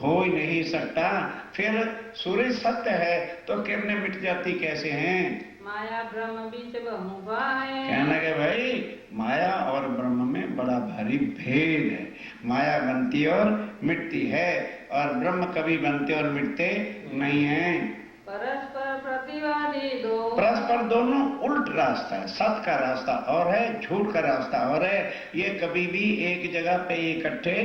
S2: हो ही नहीं सकता। फिर सूरज सत्य है तो किरणें मिट जाती कैसे हैं?
S3: माया ब्रह्म बीच बहुबा है
S2: कहना कि भाई माया और ब्रह्म में बड़ा भारी भेद है। माया बनती और मिटती है और ब्रह्म कभी बनते और मिटते नहीं हैं।
S3: परस्पर प्रतिवादी दो
S2: परस्पर दोनों उल्ट रास्ता है। सत्य का रास्ता और है, झूठ का रास्ता और है। ये कभी भी एक जगह पे इकट्ठे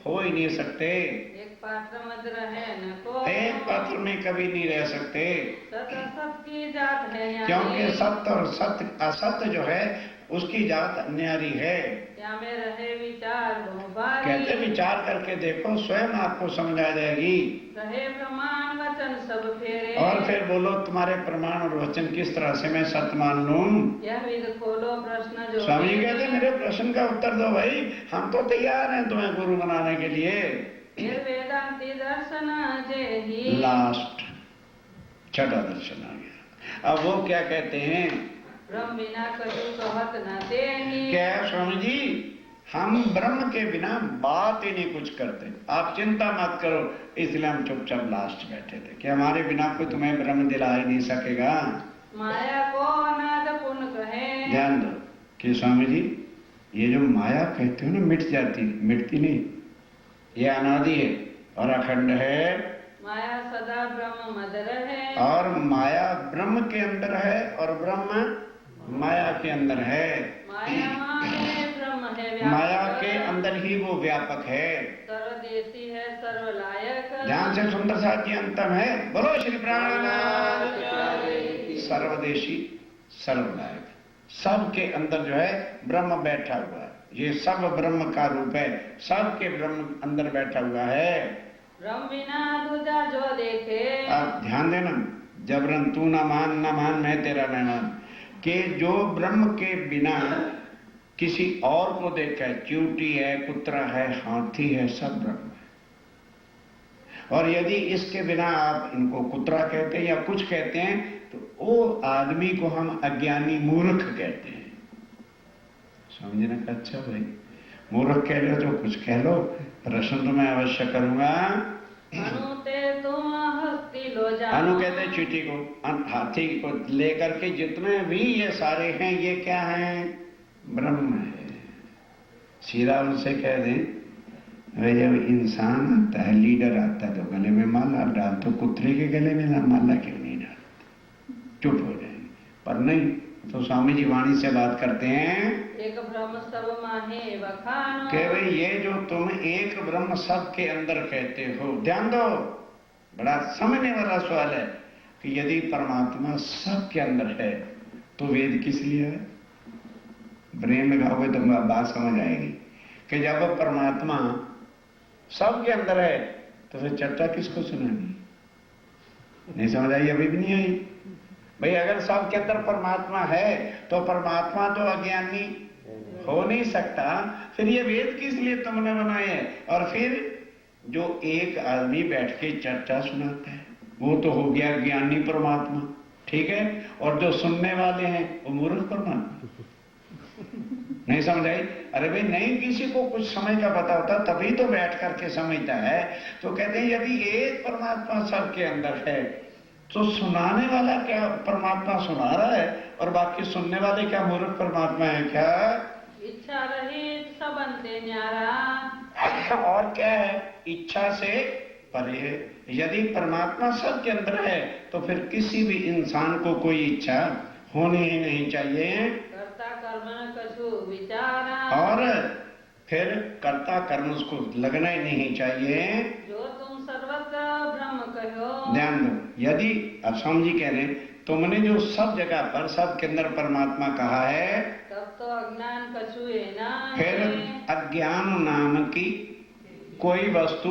S2: हो ही नहीं सकते।
S3: एक पात्र मत रहे न को
S2: एक पात्र में कभी नहीं रह सकते,
S3: सत असत की जात है न्यारी।
S2: क्योंकि सत्य और सत्य असत्य जो है उसकी जात न्यारी है।
S3: क्या में रहे विचार बहुबारी
S2: कहते विचार करके देखो, स्वयं आपको समझ आ जाएगी।
S3: रहे प्रमाण वचन सब फेरे
S2: और फिर बोलो तुम्हारे प्रमाण और वचन किस तरह से मैं सत्य मान लूं?
S3: यह विद खोलो प्रश्न जो
S2: स्वामी जी कहते मेरे प्रश्न का उत्तर दो भाई, हम तो तैयार हैं तुम्हें गुरु बनाने के लिए।
S3: फिर वेदांति दर्शन जेहि
S2: लास्ट छठा दर्शन आ गया। अब वो क्या कहते हैं?
S3: ब्रह्म बिना कछु कहत न देहि
S2: क्या है स्वामी जी, हम ब्रह्म के बिना बात ही नहीं कुछ करते। आप चिंता मत करो, इसलिए हम चुपचाप लास्ट बैठे थे कि हमारे बिना कोई तुम्हें ब्रह्म दिला ही नहीं सकेगा।
S3: माया को अनाद पुण्य कहे
S2: ध्यान दो कि स्वामी जी ये जो माया कहते हो ना मिट जाती, मिटती नहीं, ये अनादि है और अखंड है।
S3: माया सदा ब्रह्म मद रहे
S2: और माया ब्रह्म के अंदर है और ब्रह्म माया के अंदर है।
S3: माया में ब्रह्म है व्यापक
S2: माया के अंदर ही वो व्यापक है।
S3: सर्वदेशी है सर्वलायक
S2: ध्यान से सुंदर साथ जी अंतम है। बोलो श्री प्राणनाथ। सर्वदेशी सर्वलायक, सबके अंदर जो है ब्रह्म बैठा हुआ है। ये सब ब्रह्म का रूप है, सबके ब्रह्म अंदर बैठा हुआ है।
S3: ब्रह्म बिना दूजा जो देखे
S2: अब ध्यान देना, जबरन तू ना मान मैं तेरा मेहमान, कि जो ब्रह्म के बिना किसी और को देखा है, चींटी है, कुत्रा है, हाथी है, सब ब्रह्म है। और यदि इसके बिना आप इनको कुत्रा कहते हैं या कुछ कहते हैं तो वो आदमी को हम अज्ञानी मूर्ख कहते हैं। समझने का? अच्छा भाई, मूर्ख कह लो तो कुछ कह लो, प्रश्न तो मैं अवश्य करूंगा। अनु कहते हैं चींटी को, हाथी को लेकर के जितने भी ये सारे हैं ये क्या हैं? ब्रह्म है। सीधा उनसे कह दें, अरे जब इंसान आता है, लीडर आता है तो गले में माला डाल, तो कुत्ते के गले में माला क्यों नहीं डाल? चुप हो जाएंगे। पर नहीं, तो स्वामी जी वाणी से बात करते हैं
S3: एक ब्रह्म सब माहे बखानो।
S2: कि भाई ये जो तुम एक ब्रह्म सब के अंदर कहते हो, ध्यान दो, बड़ा समझने वाला सवाल है कि यदि परमात्मा सब के अंदर है तो वेद किस लिए है? ब्रेन लगाओगे तो बात समझ आएगी कि जब परमात्मा सब के अंदर है तो फिर चर्चा किसको सुनानी? नहीं समझ आई? अभी भी नहीं आई भाई। अगर सब के अंदर परमात्मा है तो परमात्मा तो अज्ञानी हो नहीं सकता, फिर ये वेद किस लिए तुमने बनाए हैं? और फिर जो एक आदमी बैठ के चर्चा सुनाता है वो तो हो गया ज्ञानी परमात्मा, ठीक है, और जो सुनने वाले हैं वो मूर्ख परमात्मा। नहीं समझ आई? अरे भाई नहीं, किसी को कुछ समय का पता होता तभी तो बैठ करके समझता है। तो कहते हैं यदि एक परमात्मा सबके अंदर है तो सुनाने वाला क्या परमात्मा सुना रहा है और बाकी सुनने वाले क्या मूर्ख परमात्मा है क्या?
S3: इच्छा रहित सब अंते न्यारा।
S2: और क्या है? इच्छा से परे है। यदि परमात्मा सबके अंदर है तो फिर किसी भी इंसान को कोई इच्छा होनी ही नहीं चाहिए।
S3: कर्ता कर्मण कछु विचारा।
S2: और फिर कर्ता कर्म उसको लगना ही नहीं चाहिए।
S3: जो तुम सर्वत्र ब्रह्म कहो।
S2: ध्यान दो, यदि अब स्वामी जी कह रहे हैं तुमने जो सब जगह पर सब के अंदर परमात्मा कहा है
S3: तब तो अज्ञान कछु है ना।
S2: फिर अज्ञान नाम की कोई वस्तु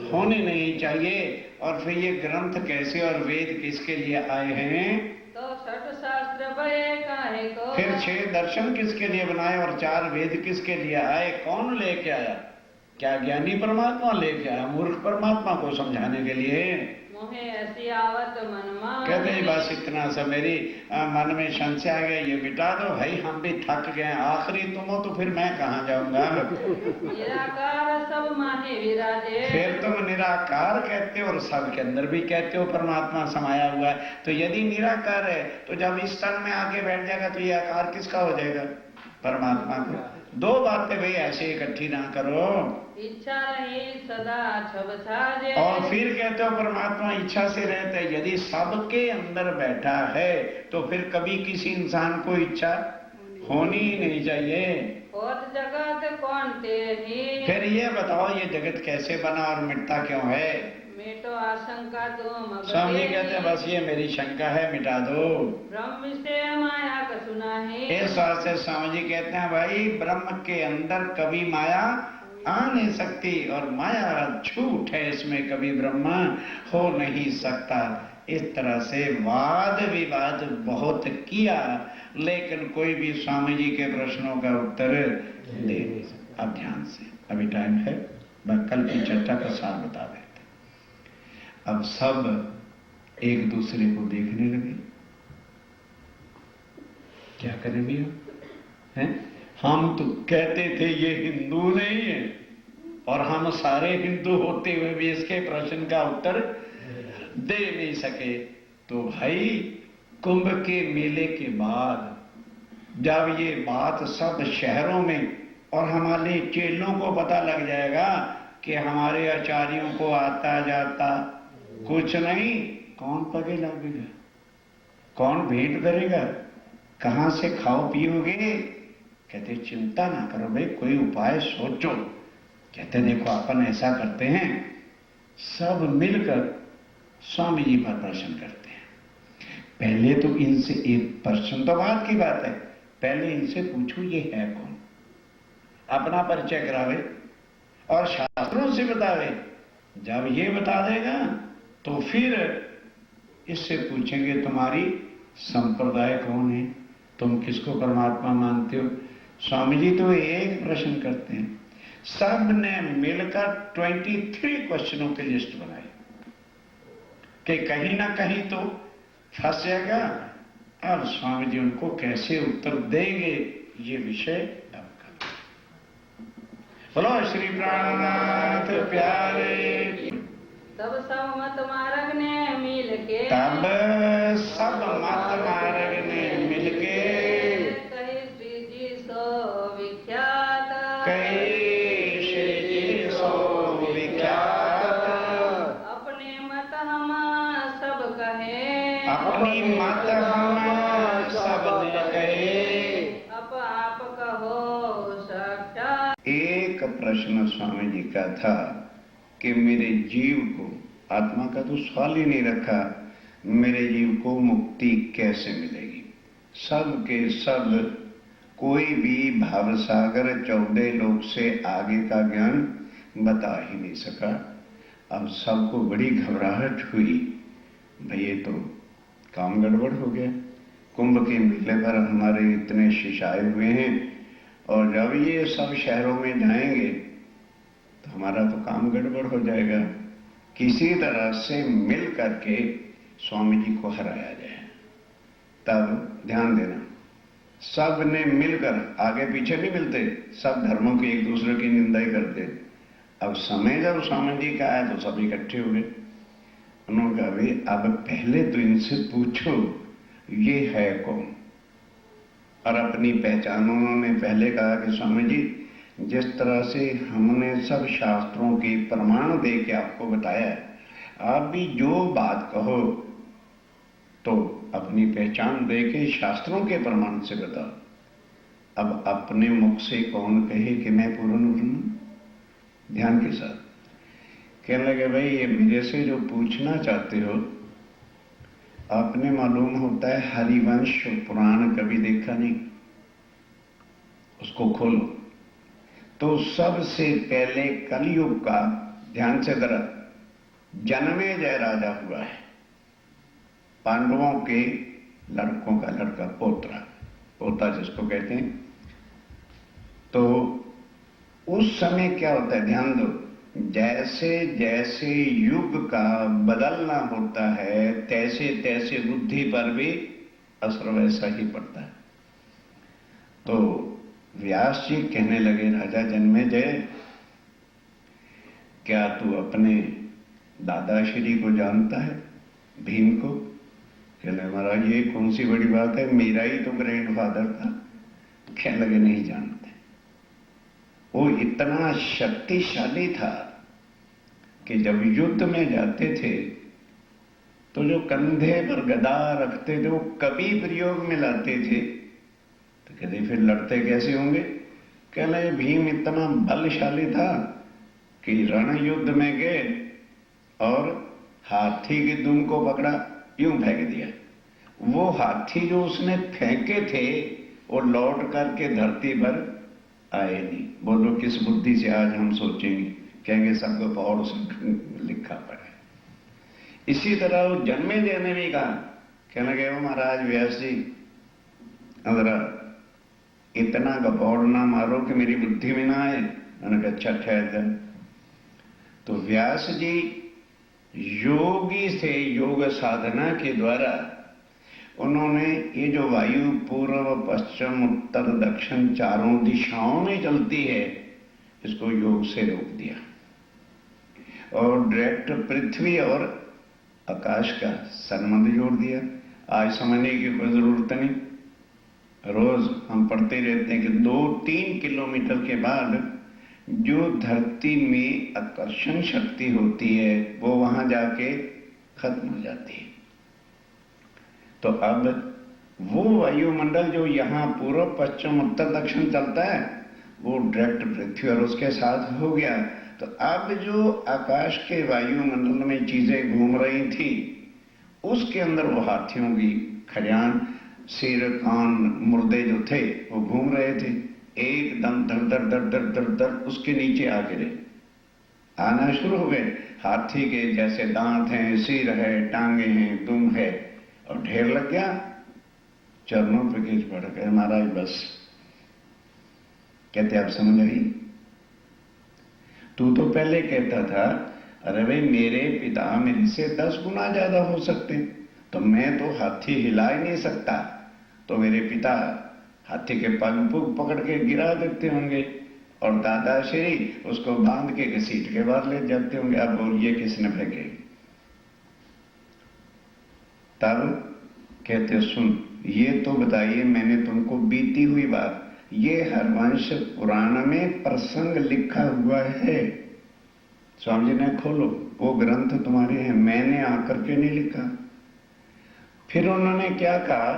S2: होनी नहीं चाहिए। और फिर ये ग्रंथ कैसे और वेद किसके लिए आए हैं?
S3: तो छठ शास्त्र भये काहे को।
S2: फिर 6 दर्शन किसके लिए बनाए और 4 वेद किसके लिए आए? कौन लेके आया? क्या ज्ञानी परमात्मा लेके आया मूर्ख परमात्मा को समझाने के लिए?
S3: मोहे ऐसी आवत मन में।
S2: कहते हैं बस इतना सा मेरी मन में संशय आ गया, ये मिटा दो भाई, हम भी थक गए, आखिरी तुम हो तो फिर मैं कहाँ जाऊंगा?
S3: निराकार सब माहे विराजे।
S2: फिर तुम निराकार कहते हो और सब के अंदर भी कहते हो परमात्मा समाया हुआ है। तो यदि निराकार है तो जब इस तन में आके बैठ जाएगा तो ये आकार किसका हो जाएगा? परमात्मा को। 2 बातें भाई ऐसे इकट्ठी ना करो।
S3: इच्छा रही सदा छब छाजे।
S2: और फिर कहते हो परमात्मा इच्छा से रहता है। यदि सबके अंदर बैठा है तो फिर कभी किसी इंसान को इच्छा होनी ही नहीं चाहिए।
S3: और जगत कौन तेरी।
S2: फिर ये बताओ ये जगत कैसे बना और मिटता क्यों है?
S3: मेटो आशंका तुम।
S2: स्वामी कहते हैं बस ये मेरी शंका है, मिटा दो।
S3: ब्रह्म से माया का सुना है।
S2: इस वास्ते स्वामी जी कहते हैं भाई ब्रह्म के अंदर कभी माया आ नहीं सकती और माया झूठ है, इसमें कभी ब्रह्म हो नहीं सकता। इस तरह से वाद विवाद बहुत किया लेकिन कोई भी स्वामी जी के प्रश्नों का उत्तर दे नहीं सकता। अब ध्यान से, अभी टाइम है, मैं कल की चर्चा का सार बता देते। अब सब एक दूसरे को देखने लगे, क्या करें भैया? हैं? हम तो कहते थे ये हिंदू नहीं है और हम सारे हिंदू होते हुए भी इसके प्रश्न का उत्तर दे नहीं सके। तो भाई कुंभ के मेले के बाद जब ये बात सब शहरों में और हमारे चेलों को पता लग जाएगा कि हमारे आचार्यों को आता जाता कुछ नहीं, कौन पगे लगेगा? कौन भेंट करेगा? कहां से खाओ पियोगे? कहते चिंता ना करो भाई, कोई उपाय सोचो। कहते देखो अपन ऐसा करते हैं, सब मिलकर स्वामी जी पर प्रश्न करते हैं। पहले तो इनसे एक प्रश्न तो बात की बात है, पहले इनसे पूछो ये है कौन, अपना परिचय करावे और शास्त्रों से बतावे। जब ये बता देगा तो फिर इससे पूछेंगे तुम्हारी संप्रदाय कौन है, तुम किसको परमात्मा मानते हो। स्वामी जी तो एक प्रश्न करते हैं, सब ने मिलकर 23 क्वेश्चनों की लिस्ट बनाई कि कहीं ना कहीं तो फंस जाएगा। अब स्वामी जी उनको कैसे उत्तर देंगे ये विषय अब का। बोलो श्री प्राणनाथ प्यारे।
S3: तब सब मत मार्ग ने मिल के।
S2: तब सब मत मार्ग ने मिलके
S3: कही श्री जी सो विख्यात।
S2: कई श्री जी सो विख्यात।
S3: अपने मत हम सब कहे।
S2: अपने अपनी मत हम सबने कहे।
S3: अप आप कहो साक्षात।
S2: एक प्रश्न स्वामी जी का था कि मेरे जीव को, आत्मा का तो सवाल ही नहीं रखा, मेरे जीव को मुक्ति कैसे मिलेगी। सब के सब, कोई भी भावसागर 14 लोक से आगे का ज्ञान बता ही नहीं सका। अब सबको बड़ी घबराहट हुई, भाई ये तो काम गड़बड़ हो गया। कुंभ के मेले पर हमारे इतने शिष्य आए हुए हैं, और जब ये सब शहरों में जाएंगे तो हमारा तो काम गड़बड़ हो जाएगा। किसी तरह से मिल करके स्वामी जी को हराया जाए। तब ध्यान देना, सब ने मिलकर, आगे पीछे नहीं मिलते, सब धर्मों की एक दूसरे की निंदा ही करते। अब समय जब स्वामी जी का आया तो सब इकट्ठे हो गए। उन्होंने कहा भाई अब पहले तो इनसे पूछो ये है कौन, और अपनी पहचान। उन्होंने पहले कहा कि स्वामी जी, जिस तरह से हमने सब शास्त्रों के प्रमाण दे के आपको बताया, आप भी जो बात कहो तो अपनी पहचान दे के शास्त्रों के प्रमाण से बताओ। अब अपने मुख से कौन कहे कि मैं पूर्ण ब्रह्म। ध्यान के साथ कहने लगे, भाई ये मेरे से जो पूछना चाहते हो, आपने मालूम होता है हरिवंश पुराण कभी देखा नहीं, उसको खोलो तो सबसे पहले कलयुग का, ध्यान से जरा, जनमेजय राजा हुआ है, पांडवों के लड़कों का लड़का, पोता जिसको कहते हैं। तो उस समय क्या होता है, ध्यान दो, जैसे जैसे युग का बदलना होता है तैसे तैसे बुद्धि पर भी असर वैसा ही पड़ता है। तो व्यास जी कहने लगे, राजा जन्मेजय, क्या तू अपने दादा श्री को जानता है, भीम को? कहने महाराज ये कौन सी बड़ी बात है, मेरा ही तो ग्रैंडफादर था। कहने लगे नहीं जानते। वो इतना शक्तिशाली था कि जब युद्ध में जाते थे तो जो कंधे पर गदा रखते थे वो कभी प्रयोग में लाते थे। तो कहते फिर लड़ते कैसे होंगे? कहने भीम इतना बलशाली था कि रण युद्ध में गए और हाथी की दुम को पकड़ा, यूं फेंक दिया। वो हाथी जो उसने फेंके थे वो लौट करके धरती पर आए नहीं। बोलो किस बुद्धि से आज हम सोचेंगे, कहेंगे सबको पौड़ से लिखा पड़ा है। इसी तरह वो जन्मेजय ने भी कहा, कहने लगे महाराज व्यास जी, जरा इतना गपौड़ ना मारो कि मेरी बुद्धि में ना आए। मैंने कहा अच्छा ठहर जा। तो व्यास जी योगी से, योग साधना के द्वारा उन्होंने ये जो वायु पूर्व पश्चिम उत्तर दक्षिण चारों दिशाओं में चलती है, इसको योग से रोक दिया और डायरेक्ट पृथ्वी और आकाश का संबंध जोड़ दिया। आज समझने की कोई जरूरत नहीं। रोज हम पढ़ते रहते हैं कि 2-3 किलोमीटर के बाद जो धरती में आकर्षण शक्ति होती है वो वहां जाके खत्म हो जाती है। तो अब वो वायुमंडल जो यहां पूर्व पश्चिम उत्तर दक्षिण चलता है वो डायरेक्ट पृथ्वी और उसके साथ हो गया। तो अब जो आकाश के वायुमंडल में चीजें घूम रही थी उसके अंदर वो हाथियों की खजान, सिर, कान, मुर्दे जो थे वो घूम रहे थे। एकदम दर दर दर दर दर दर उसके नीचे आ गिरे, आना शुरू हो गए। हाथी के जैसे दांत हैं, सिर है, टांगे हैं, दुम है, और ढेर लग गया। चरणों पर गिर पड़ गए। महाराज बस, कहते आप समझ आई, तू तो पहले कहता था अरे भाई मेरे पिता मेरे से 10 गुना ज्यादा हो सकते, तो मैं तो हाथी हिला ही नहीं सकता, तो मेरे पिता हाथी के पग पकड़ के गिरा देते होंगे और दादाश्री उसको बांध के घसीट के बाहर ले जाते होंगे। अब बोलिए किसने फेंके? तब कहते सुन, ये तो बताइए, मैंने तुमको बीती हुई बात, ये हरवंश पुराण में प्रसंग लिखा हुआ है। स्वामी जी ने खोलो, वो ग्रंथ तुम्हारे हैं, मैंने आकर के नहीं लिखा। फिर उन्होंने क्या कहा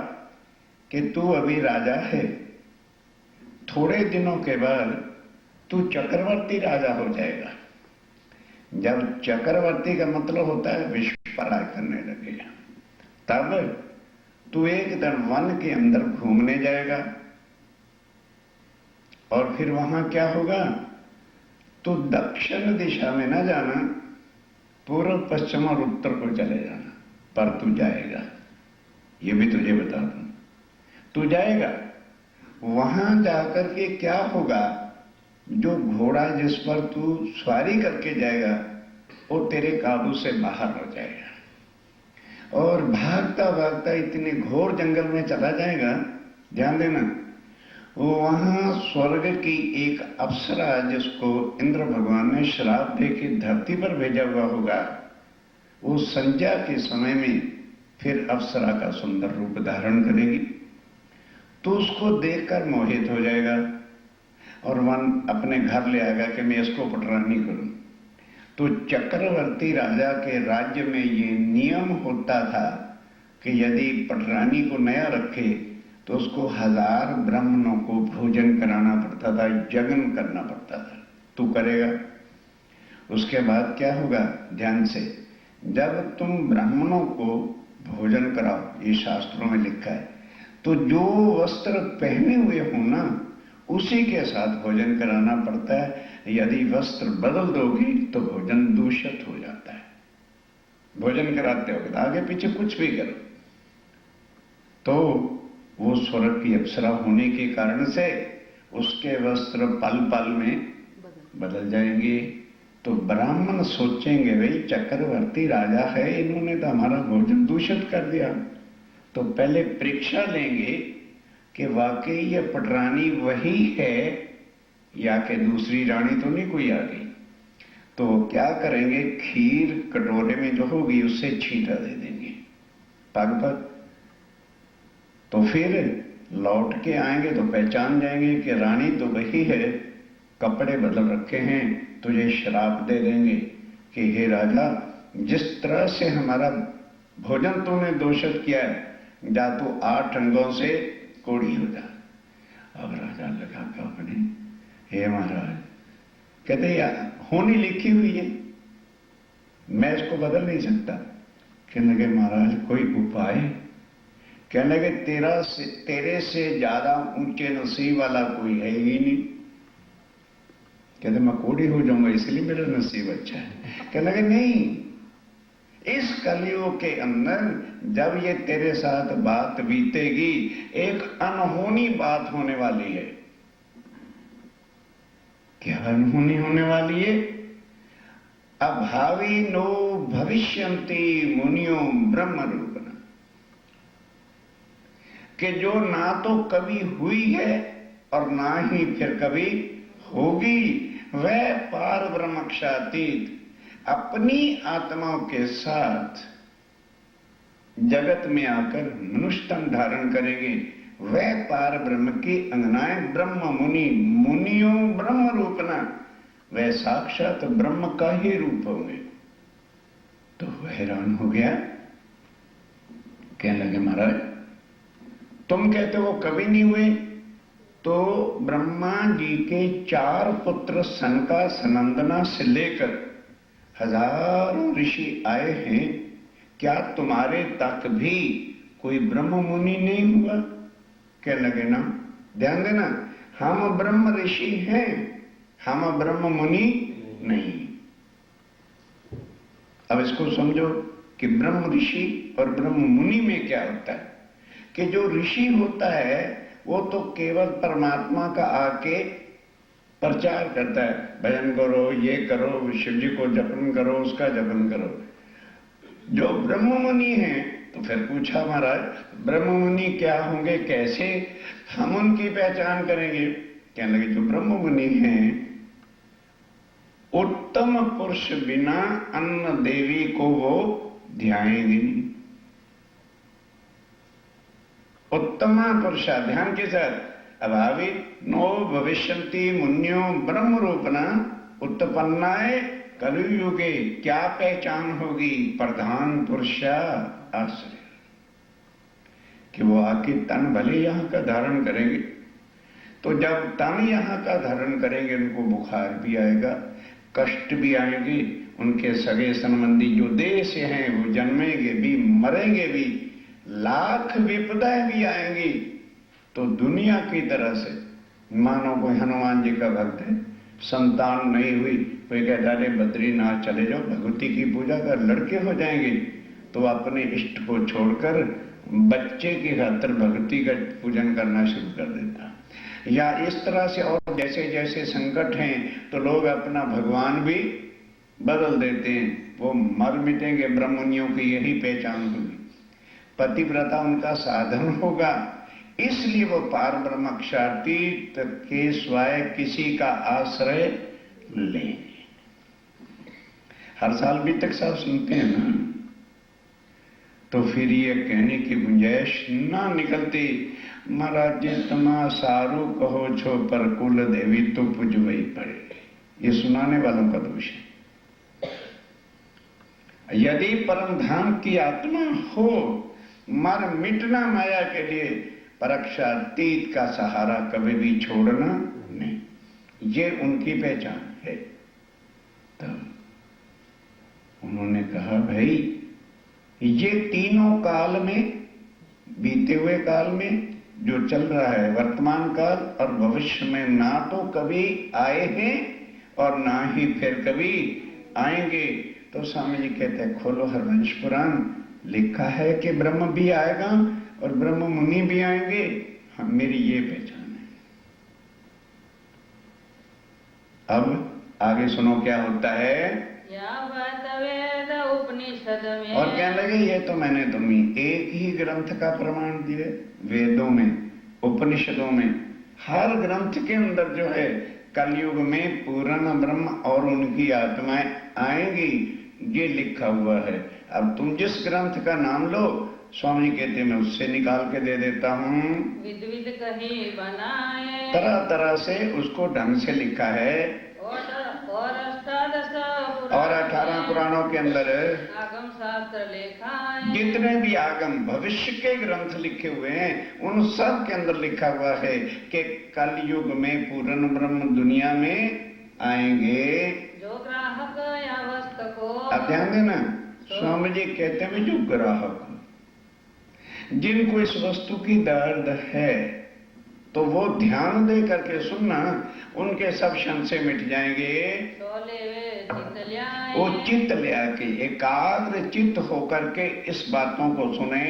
S2: कि तू अभी राजा है, थोड़े दिनों के बाद तू चक्रवर्ती राजा हो जाएगा। जब चक्रवर्ती का मतलब होता है विश्व पर राज करने लगेगा, तब तू एक दिन वन के अंदर घूमने जाएगा और फिर वहां क्या होगा, तो दक्षिण दिशा में ना जाना, पूर्व पश्चिम और उत्तर को चले जाना, पर तू जाएगा, ये भी तुझे बता दूं, तू जाएगा। वहां जाकर के क्या होगा, जो घोड़ा जिस पर तू सवारी करके जाएगा वो तेरे काबू से बाहर हो जाएगा और भागता भागता इतने घोर जंगल में चला जाएगा। ध्यान देना, वो वहां स्वर्ग की एक अप्सरा जिसको इंद्र भगवान ने श्राप दे के धरती पर भेजा हुआ होगा, वो संध्या के समय में फिर अप्सरा का सुंदर रूप धारण करेगी, तो उसको देखकर मोहित हो जाएगा और वन अपने घर ले आएगा कि मैं इसको पटरानी करूं। तो चक्रवर्ती राजा के राज्य में ये नियम होता था कि यदि पटरानी को नया रखे तो उसको 1000 ब्राह्मणों को भोजन कराना पड़ता था, यज्ञ करना पड़ता था। तू करेगा। उसके बाद क्या होगा, ध्यान से, जब तुम ब्राह्मणों को भोजन कराओ, ये शास्त्रों में लिखा है, तो जो वस्त्र पहने हुए हो ना उसी के साथ भोजन कराना पड़ता है। यदि वस्त्र बदल दोगी तो भोजन दूषित हो जाता है। भोजन कराते हो तो आगे पीछे कुछ भी करो, तो वो स्वर्ग की अप्सरा होने के कारण से उसके वस्त्र पल पल में बदल जाएंगे। तो ब्राह्मण सोचेंगे भाई चक्रवर्ती राजा है, इन्होंने तो हमारा भोजन दूषित कर दिया, तो पहले परीक्षा लेंगे कि वाकई ये पटरानी वही है या कि दूसरी रानी तो नहीं कोई आ गई। तो क्या करेंगे, खीर कटोरे में जो होगी उससे छींटा दे देंगे पग पग, तो फिर लौट के आएंगे तो पहचान जाएंगे कि रानी तो वही है, कपड़े बदल रखे हैं, तुझे श्राप दे देंगे कि हे राजा, जिस तरह से हमारा भोजन तूने दूषित किया है, जा तो 8 अंगों से कोड़ी हो जा। अब राजा लगा का अपने, हे महाराज, कहते यार होनी लिखी हुई है, मैं इसको बदल नहीं सकता। कहने लगे महाराज कोई उपाय? कहने लगे तेरे से ज्यादा ऊंचे नसीब वाला कोई है ही नहीं। कहते मैं कोड़ी हो जाऊंगा इसलिए मेरा नसीब अच्छा है। कहने लगे नहीं, इस कलयुग के अंदर जब ये तेरे साथ बात बीतेगी एक अनहोनी बात होने वाली है। क्या अनहोनी होने वाली है? अभावी नो भविष्यन्ति मुनियो ब्रह्म रूपना, कि जो ना तो कभी हुई है और ना ही फिर कभी होगी, वह पार ब्रह्मक्षातीत अपनी आत्माओं के साथ जगत में आकर मनुष्य तन धारण करेंगे। वह पार ब्रह्म की अंगनाएं ब्रह्म मुनि, मुनियों ब्रह्म रूपना, वह साक्षात ब्रह्म का ही रूप होंगे। तो वह हैरान हो गया, कहने लगे महाराज तुम कहते हो कभी नहीं हुए, तो ब्रह्मा जी के 4 पुत्र सनका सनंदना से लेकर हजारों ऋषि आए हैं, क्या तुम्हारे तक भी कोई ब्रह्म मुनि नहीं हुआ? क्या लगे ना, ध्यान देना, हम ब्रह्म ऋषि हैं, हम ब्रह्म मुनि नहीं। अब इसको समझो कि ब्रह्म ऋषि और ब्रह्म मुनि में क्या होता है, कि जो ऋषि होता है वो तो केवल परमात्मा का आके प्रचार करता है, भजन करो, ये करो, शिव जी को जपन करो, उसका जपन करो। जो ब्रह्म मुनि हैं, तो फिर पूछा महाराज ब्रह्म मुनि क्या होंगे, कैसे हम उनकी पहचान करेंगे? कहने लगे जो ब्रह्म मुनि हैं, उत्तम पुरुष बिना अन्न देवी को वो ध्याएंगे नहीं। उत्तम पुरुष, ध्यान के साथ, अभावी नो भविष्यन्ति मुन्यो ब्रह्म रूपना उत्पन्नाए कलयुगे, क्या पहचान होगी? प्रधान पुरुषा आश्रय। कि वो आके तन भले यहाँ का धारण करेंगे, तो जब तन यहाँ का धारण करेंगे उनको बुखार भी आएगा, कष्ट भी आएंगे, उनके सगे संबंधी जो देश से हैं वो जन्मेंगे भी, मरेंगे भी, लाख विपदाएं भी आएंगी। तो दुनिया की तरह से मानो कोई हनुमान जी का भक्त है, संतान नहीं हुई, कोई कहता है बद्रीनाथ चले जाओ भगवती की पूजा कर, लड़के हो जाएंगे, तो अपने इष्ट को छोड़कर बच्चे की खातिर भक्ति का पूजन करना शुरू कर देता। या इस तरह से और जैसे जैसे संकट हैं तो लोग अपना भगवान भी बदल देते हैं, वो मर मिटेंगे। ब्रह्मनियों की यही पहचान होगी, पतिव्रता उनका साधन होगा, इसलिए वो पार ब्रह्मक्षातीत के स्वयं किसी का आश्रय लेंगे। हर साल भी तक साहब सुनते हैं ना, तो फिर ये कहने की गुंजाइश ना निकलती, महाराज जी तमा सारू कहो छो पर कुल देवी तो पुजवई पड़े। ये सुनाने वालों का दोष है। यदि परम धाम की आत्मा हो, मर मिटना माया के लिए, पराक्षातीत का सहारा कभी भी छोड़ना नहीं, ये उनकी पहचान है। तब उन्होंने कहा भाई ये तीनों काल में, बीते हुए काल में जो चल रहा है, वर्तमान काल और भविष्य में, ना तो कभी आए हैं और ना ही फिर कभी आएंगे। तो स्वामी जी कहते हैं खोलो हरवंश पुराण, लिखा है कि ब्रह्म भी आएगा और ब्रह्म मुनि भी आएंगे। हाँ, मेरी ये पहचान है। अब आगे सुनो क्या होता है।
S3: वेद उपनिषद में,
S2: और कहने लगे ये तो मैंने तुम्हें एक ही ग्रंथ का प्रमाण दिया, वेदों में उपनिषदों में, हर ग्रंथ के अंदर जो है कलयुग में पूर्ण ब्रह्म और उनकी आत्माएं आएंगी, ये लिखा हुआ है। अब तुम जिस ग्रंथ का नाम लो, स्वामी जी कहते मैं उससे निकाल के दे देता हूँ।
S3: विद विद कहीं बनाए,
S2: तरह तरह से उसको ढंग से लिखा है। और 18 पुराणों के अंदर
S3: आगम शास्त्र लेखा है,
S2: जितने भी आगम भविष्य के ग्रंथ लिखे हुए हैं उन सब के अंदर लिखा हुआ है कि कलयुग में पूर्ण ब्रह्म दुनिया में आएंगे।
S3: जो ग्राहक या वस्तु को,
S2: अब ध्यान देना, स्वामी जी कहते हैं जो ग्राहक, जिनको इस वस्तु की दर्द है तो वो ध्यान दे करके सुनना, उनके सब संशय मिट जाएंगे। वो चित्त ले आके एकाग्र चित्त होकर के इस बातों को सुने,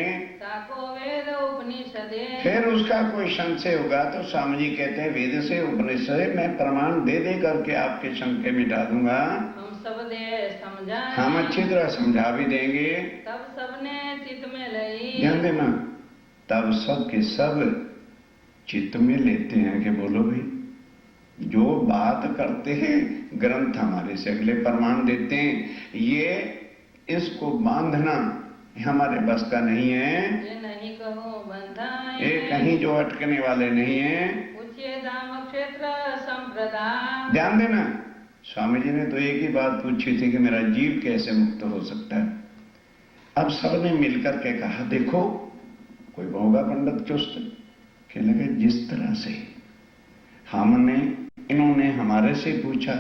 S3: वेद उपनिषद,
S2: फिर उसका कोई संशय होगा तो स्वामी जी कहते हैं वेद से उपनिषद मैं प्रमाण दे दे करके आपके संशय मिटा दूंगा।
S3: हम सब दे समझाएं,
S2: हम अच्छी तरह समझा भी देंगे।
S3: तब सबने चित्त में लई,
S2: ध्यान देना, तब सब के सब चित्त में लेते हैं कि बोलो भाई, जो बात करते हैं ग्रंथ हमारे से अगले प्रमाण देते हैं, ये इसको बांधना हमारे बस का नहीं है।
S3: ये नहीं कहो बंधाए,
S2: ये कहीं जो अटकने वाले नहीं है।
S3: पूछिए धाम क्षेत्र संप्रदाय।
S2: ध्यान देना, स्वामी जी ने तो एक ही बात पूछी थी कि मेरा जीव कैसे मुक्त हो सकता है। अब सबने मिलकर के कहा देखो, कोई होगा पंडित चुस्त, कहने लगे जिस तरह से हमने, इन्होंने हमारे से पूछा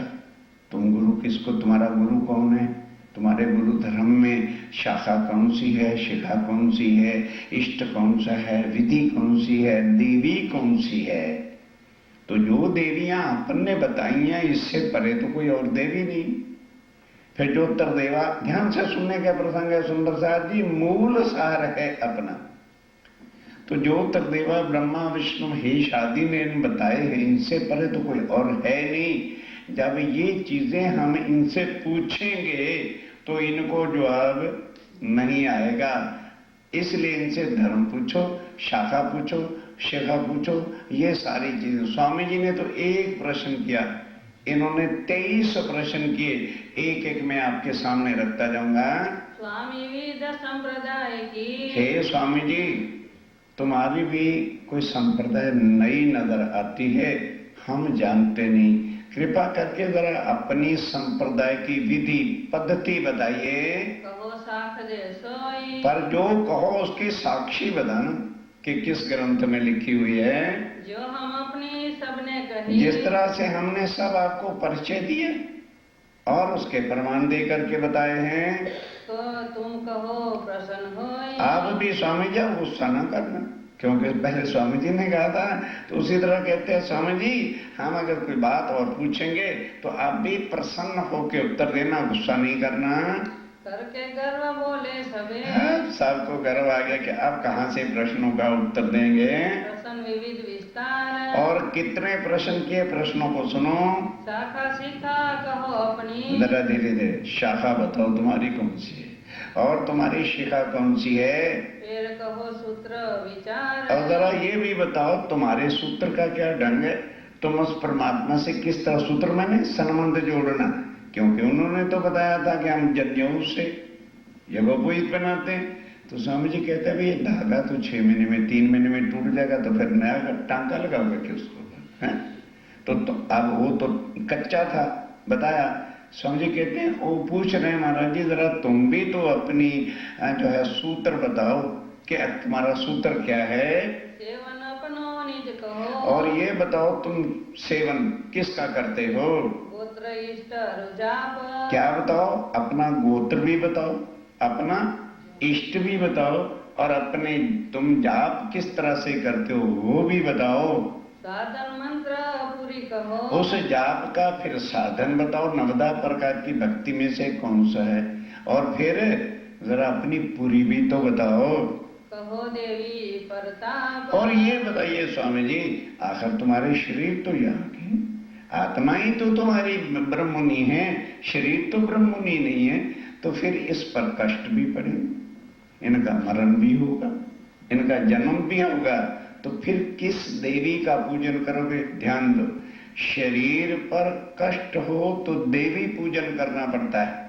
S2: तुम गुरु किसको, तुम्हारा गुरु कौन है, तुम्हारे गुरु धर्म में शाखा कौन सी है, शिखा कौन सी है, इष्ट कौन सा है, विधि कौन सी है, देवी कौन सी है। तो जो देवियां अपन ने बताई हैं इससे परे तो कोई और देवी नहीं। फिर जो उत्तर देवा, ध्यान से सुनने का प्रसंग है सुंदर साहब जी, मूल सार है अपना। तो जो उत्तर देवा ब्रह्मा विष्णु महेश आदि ने बताए हैं, इनसे परे तो कोई और है नहीं। जब ये चीजें हम इनसे पूछेंगे तो इनको जवाब नहीं आएगा, इसलिए इनसे धर्म पूछो, शाखा पूछो, शिखा पूछो, ये सारी चीजें। स्वामी जी ने तो एक प्रश्न किया, इन्होंने 23 प्रश्न किए, एक एक मैं आपके सामने रखता जाऊंगा।
S3: स्वामी विद संप्रदाय की,
S2: हे स्वामी जी, तुम्हारी भी कोई संप्रदाय नई नजर आती है, हम जानते नहीं, कृपा करके जरा अपनी संप्रदाय की विधि पद्धति बताइए।
S3: कहो साख दे सोई,
S2: पर जो कहो उसकी साक्षी बताना। कि किस ग्रंथ में लिखी हुई है।
S3: जो हम अपनी सबने कही,
S2: जिस तरह से हमने सब आपको परिचय दिए और उसके प्रमाण दे करके बताए हैं,
S3: तो तुम कहो प्रसन्न होए।
S2: आप भी स्वामी जी गुस्सा न करना, क्योंकि पहले स्वामी जी ने कहा था, तो उसी तरह कहते हैं स्वामी जी हम अगर कोई बात और पूछेंगे तो आप भी प्रसन्न होकर उत्तर देना, गुस्सा नहीं करना।
S3: करके गर्व बोले सबे,
S2: सबको गर्व आ गया कि अब कहाँ से प्रश्नों का उत्तर देंगे।
S3: प्रश्न विविध विस्तार,
S2: और कितने प्रश्न किए, प्रश्नों को सुनो।
S3: शाखा शिखा कहो अपनी,
S2: जरा धीरे धीरे, शाखा बताओ तुम्हारी कौन सी है और तुम्हारी शिखा कौन सी है,
S3: फिर कहो सूत्र विचार।
S2: और जरा ये भी बताओ तुम्हारे सूत्र का क्या ढंग है, तुम उस परमात्मा से किस तरह, सूत्र मैंने संबंध जोड़ना, क्योंकि उन्होंने तो बताया था कि हम जनेऊ से यज्ञोपवीत बनाते हैं। तो स्वामी जी कहते हैं भाई ये धागा तो 6 महीने में 3 महीने में टूट जाएगा, तो फिर नया टांका लगाओगे कि उसको है? तो अब वो तो कच्चा था, बताया। स्वामी जी कहते हैं वो पूछ रहे हैं महाराज जी जरा तुम भी तो अपनी जो है सूत्र बताओ, क्या तुम्हारा सूत्र क्या है,
S3: सेवन अपनो निज कहो,
S2: और ये बताओ तुम सेवन किसका करते हो,
S3: गोत्र इष्ट रुजाप।
S2: क्या बताओ, अपना गोत्र भी बताओ, अपना इष्ट भी बताओ, और अपने तुम जाप किस तरह से करते हो वो भी बताओ।
S3: साधन मंत्र पूरी कहो,
S2: उस जाप का फिर साधन बताओ, 9 प्रकार की भक्ति में से कौन सा है, और फिर जरा अपनी पूरी भी तो बताओ।
S3: कहो देवी प्रताप,
S2: और ये बताइए स्वामी जी आखिर तुम्हारे शरीर तो यहाँ के, आत्मा ही तो तुम्हारी ब्रह्ममुनि है, शरीर तो ब्रह्ममुनि नहीं है, तो फिर इस पर कष्ट भी पड़ेगा, इनका मरण भी होगा, इनका जन्म भी होगा, तो फिर किस देवी का पूजन करोगे। ध्यान दो, शरीर पर कष्ट हो तो देवी पूजन करना पड़ता है,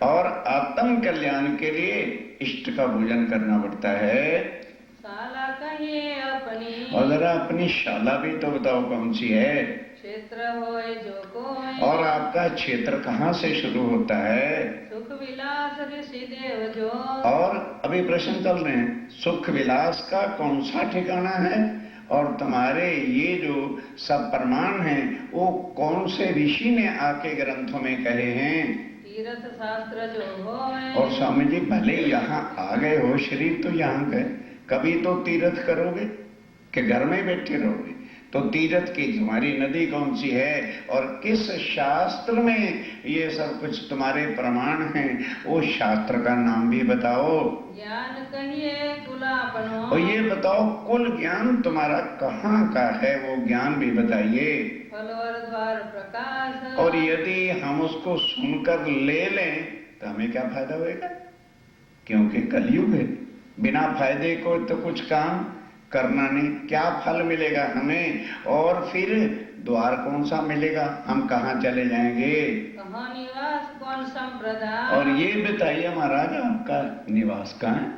S2: और आत्म कल्याण के लिए इष्ट का पूजन करना पड़ता है।
S3: शाला कहिए अपनी,
S2: और जरा अपनी शाला भी तो बताओ कौन सी है,
S3: क्षेत्र होए जो कोई,
S2: और आपका क्षेत्र कहाँ से शुरू होता है,
S3: सुख विलास ऋषि देव जो,
S2: और अभी प्रश्न चल रहे हैं सुख विलास का कौन सा ठिकाना है, और तुम्हारे ये जो सब प्रमाण हैं वो कौन से ऋषि ने आके ग्रंथों में कहे हैं।
S3: तीर्थ शास्त्र जो होए,
S2: और स्वामी जी भले यहाँ आ गए हो, शरीर तो यहाँ गए, कभी तो तीर्थ करोगे कि घर में बैठे रहोगे, तो तीर्थ की तुम्हारी नदी कौन सी है, और किस शास्त्र में ये सब कुछ तुम्हारे प्रमाण हैं, वो शास्त्र का नाम भी बताओ।
S3: ज्ञान कहिए कुलापनो,
S2: और ये बताओ कुल ज्ञान तुम्हारा कहाँ का है, वो ज्ञान भी बताइए।
S3: फलोर द्वार प्रकाश,
S2: और यदि हम उसको सुनकर ले लें तो हमें क्या फायदा होएगा, क्योंकि कलयुग है, बिना फायदे को तो कुछ काम करना नहीं, क्या फल मिलेगा हमें, और फिर द्वार कौन सा मिलेगा, हम कहाँ चले जाएंगे।
S3: कहाँ निवास कौन संप्रदाय,
S2: और ये बताइए महाराज आपका निवास कहाँ है,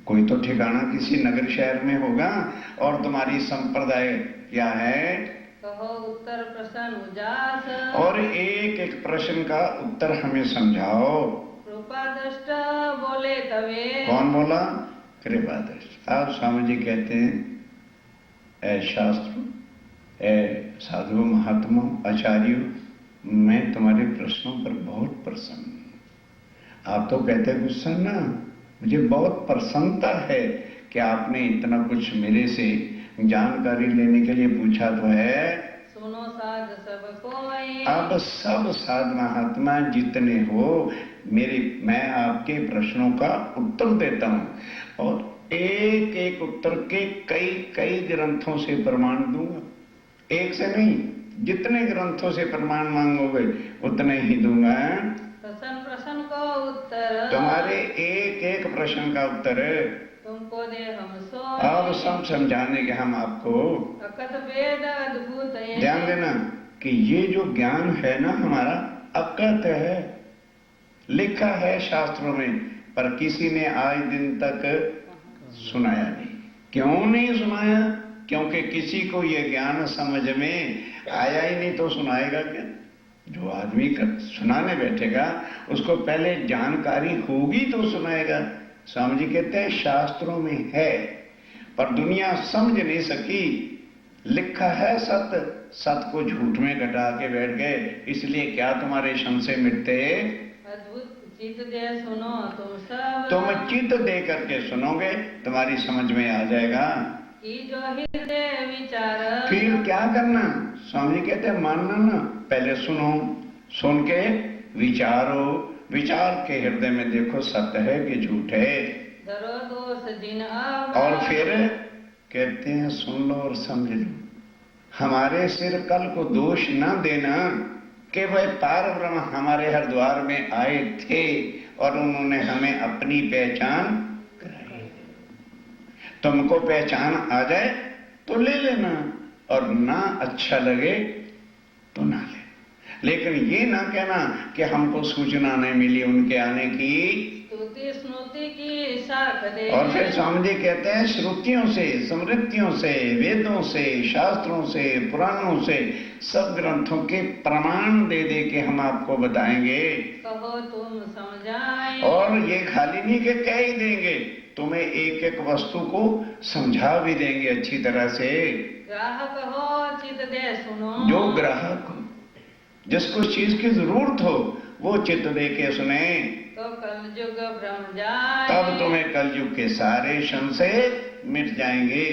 S2: कोई तो ठिकाना किसी नगर शहर में होगा, और तुम्हारी संप्रदाय क्या है।
S3: कहो उत्तर प्रश्न उजास,
S2: और एक एक प्रश्न का उत्तर हमें समझाओ।
S3: कृपा दृष्ट बोले तवे,
S2: कौन बोला, कृपा दृष्ट। आप स्वामी जी कहते हैं ऐ शास्त्र, ऐ साधु महात्मा आचार्यों, मैं तुम्हारे प्रश्नों पर बहुत प्रसन्न हूं। आप तो कहते गुस्सा ना, मुझे बहुत प्रसन्नता है कि आपने इतना कुछ मेरे से जानकारी लेने के लिए पूछा तो है।
S3: सुनो साध सब कोई,
S2: अब सब साध महात्मा जितने हो मैं आपके प्रश्नों का उत्तर देता हूं, और एक एक उत्तर के कई कई ग्रंथों से प्रमाण दूंगा, एक से नहीं, जितने ग्रंथों से प्रमाण मांगोगे उतने ही दूंगा।
S3: प्रश्न प्रश्न को उत्तर,
S2: तुम्हारे एक एक प्रश्न का उत्तर
S3: तुमको दे हम सो,
S2: अब सब समझाने के हम आपको।
S3: अकथ वेद अद्भुत है,
S2: ध्यान देना कि ये जो ज्ञान है ना हमारा अकथ है, लिखा है शास्त्रों में, पर किसी ने आज दिन तक सुनाया नहीं। क्यों नहीं सुनाया, क्योंकि किसी को ये ज्ञान समझ में आया ही नहीं, तो सुनाएगा क्या। जो आदमी सुनाने बैठेगा उसको पहले जानकारी होगी तो सुनाएगा। स्वामी जी कहते हैं शास्त्रों में है पर दुनिया समझ नहीं सकी। लिखा है सत्य, सत्य को झूठ में घटा के बैठ गए, इसलिए क्या तुम्हारे संशय मिटते?
S3: अद्भुत चित दे सुनो तुम सब,
S2: तुम चित दे करके सुनोगे, तुम्हारी समझ में आ जाएगा।
S3: कि जो हृदय विचार,
S2: फिर क्या करना? स्वामी जी कहते हैं मानना, पहले सुनो, सुन के विचारो, विचार के हृदय में देखो सत्य है कि झूठ है।
S3: धरो दोष जिन अब,
S2: और फिर कहते हैं सुन लो और समझ लो। हमारे सिर कल को दोष ना देना कि वह पार ब्रह्म हमारे हर द्वार में आए थे और उन्होंने हमें अपनी पहचान कराई। तुमको पहचान आ जाए तो ले लेना, और ना अच्छा लगे तो ना ले। लेकिन ये ना कहना कि हमको सूचना नहीं मिली उनके आने की।
S3: स्तुति स्मृति की साख दे,
S2: और फिर स्वामी जी कहते हैं श्रुतियों से, स्मृतियों से, वेदों से, शास्त्रों से, पुराणों से, सब ग्रंथों के प्रमाण दे दे के हम आपको बताएंगे।
S3: कहो तुम समझाए,
S2: और ये खाली नहीं कि कह ही देंगे, तुम्हें एक एक वस्तु को समझा भी देंगे अच्छी तरह से।
S3: ग्राहक हो चित दे सुनो,
S2: जो ग्राहक हो, जिसको चीज की जरूरत हो, वो चित्त दे के सुने,
S3: तो कलयुग भ्रम जाए,
S2: तब तुम्हें कलयुग के सारे संशय मिट जाएंगे।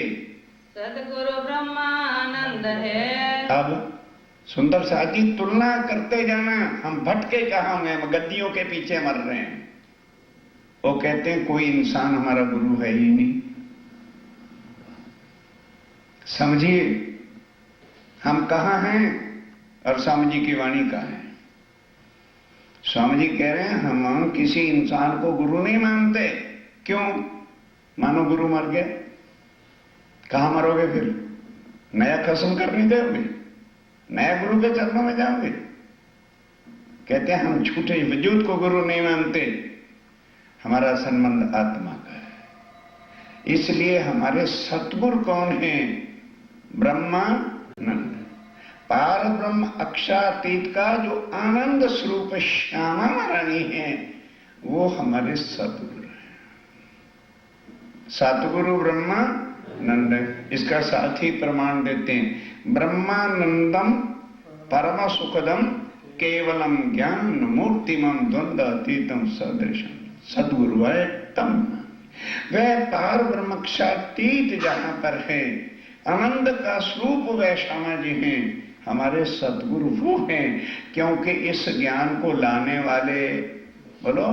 S3: सदगुरु ब्रह्मानंद है।
S2: अब सुंदर साथ जी तुलना करते जाना, हम भटके कहाँ में, हम गद्दियों के पीछे मर रहे हैं। वो कहते हैं कोई इंसान हमारा गुरु है ही नहीं। समझिए हम कहाँ हैं और स्वामी जी की वाणी कहाँ है। स्वामी जी कह रहे हैं हम किसी इंसान को गुरु नहीं मानते। क्यों? मानो गुरु मर गया, कहां मरोगे फिर? नया खत्म करने दोगे? नया गुरु के चरणों में जाओगे? कहते हैं हम झूठे वजूद को गुरु नहीं मानते, हमारा संबंध आत्मा का है। इसलिए हमारे सतगुरु कौन है? ब्रह्मानंद, पार ब्रह्म अक्षरातीत का जो आनंद स्वरूप श्यामा महारानी है, वो हमारे सतगुरु है। सतगुरु ब्रह्मानंद, इसका साथ ही प्रमाण देते हैं। ब्रह्मानंदम परम सुखदम केवलम ज्ञान मूर्तिमम द्वंद्व अतीतम सदृशम। सतगुरु है तम, वह पार ब्रह्म अक्षरातीत जहां पर है, आनंद का स्वरूप वह श्यामा जी हैं, हमारे सतगुरु वो हैं। क्योंकि इस ज्ञान को लाने वाले, बोलो,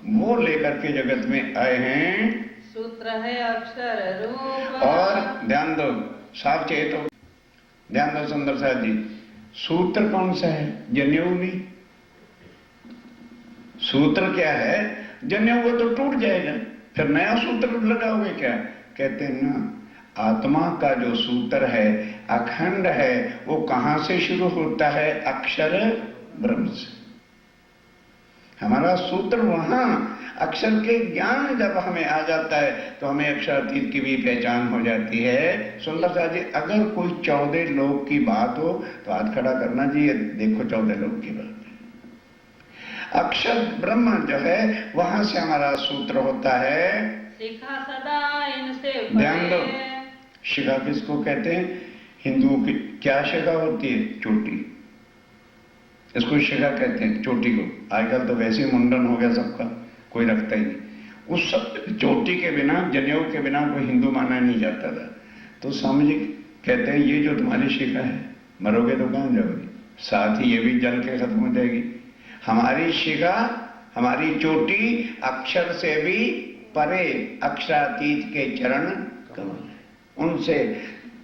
S2: वो लेकर के जगत में आए हैं।
S3: सूत्र है अक्षर रूप,
S2: और ध्यान दो, साफ चेतो, ध्यान दो सुंदर साथ जी, सूत्र कौन सा है? जनेऊ नहीं। सूत्र क्या है? जनेऊ वो तो टूट जाएगा, फिर नया सूत्र लगाओगे क्या? कहते हैं ना, आत्मा का जो सूत्र है अखंड है, वो कहां से शुरू होता है? अक्षर ब्रह्म से। हमारा सूत्र वहां अक्षर के ज्ञान जब हमें आ जाता है तो हमें अक्षरातीत की भी पहचान हो जाती है। सुंदर सा जी, अगर कोई 14 लोग की बात हो तो हाथ खड़ा करना जी, ये देखो 14 लोग की बात है। अक्षर ब्रह्म जो है वहां से हमारा सूत्र होता है।
S3: शिखा सदा इनसे
S2: ध्यान दो, शिखा किसको कहते हैं? हिंदुओं की क्या शिखा होती है? चोटी, इसको शिखा कहते हैं, चोटी को। आजकल तो वैसे ही मुंडन हो गया सबका, कोई रखता ही नहीं। उस सब चोटी के बिना, जनेऊ के बिना कोई हिंदू माना नहीं जाता था। तो स्वामी जी कहते हैं ये जो तुम्हारी शिखा है, मरोगे तो कहां जाओगे? साथ ही ये भी जल के खत्म हो जाएगी। हमारी शिखा, हमारी चोटी अक्षर से भी परे अक्षरातीत के चरण कमल, उनसे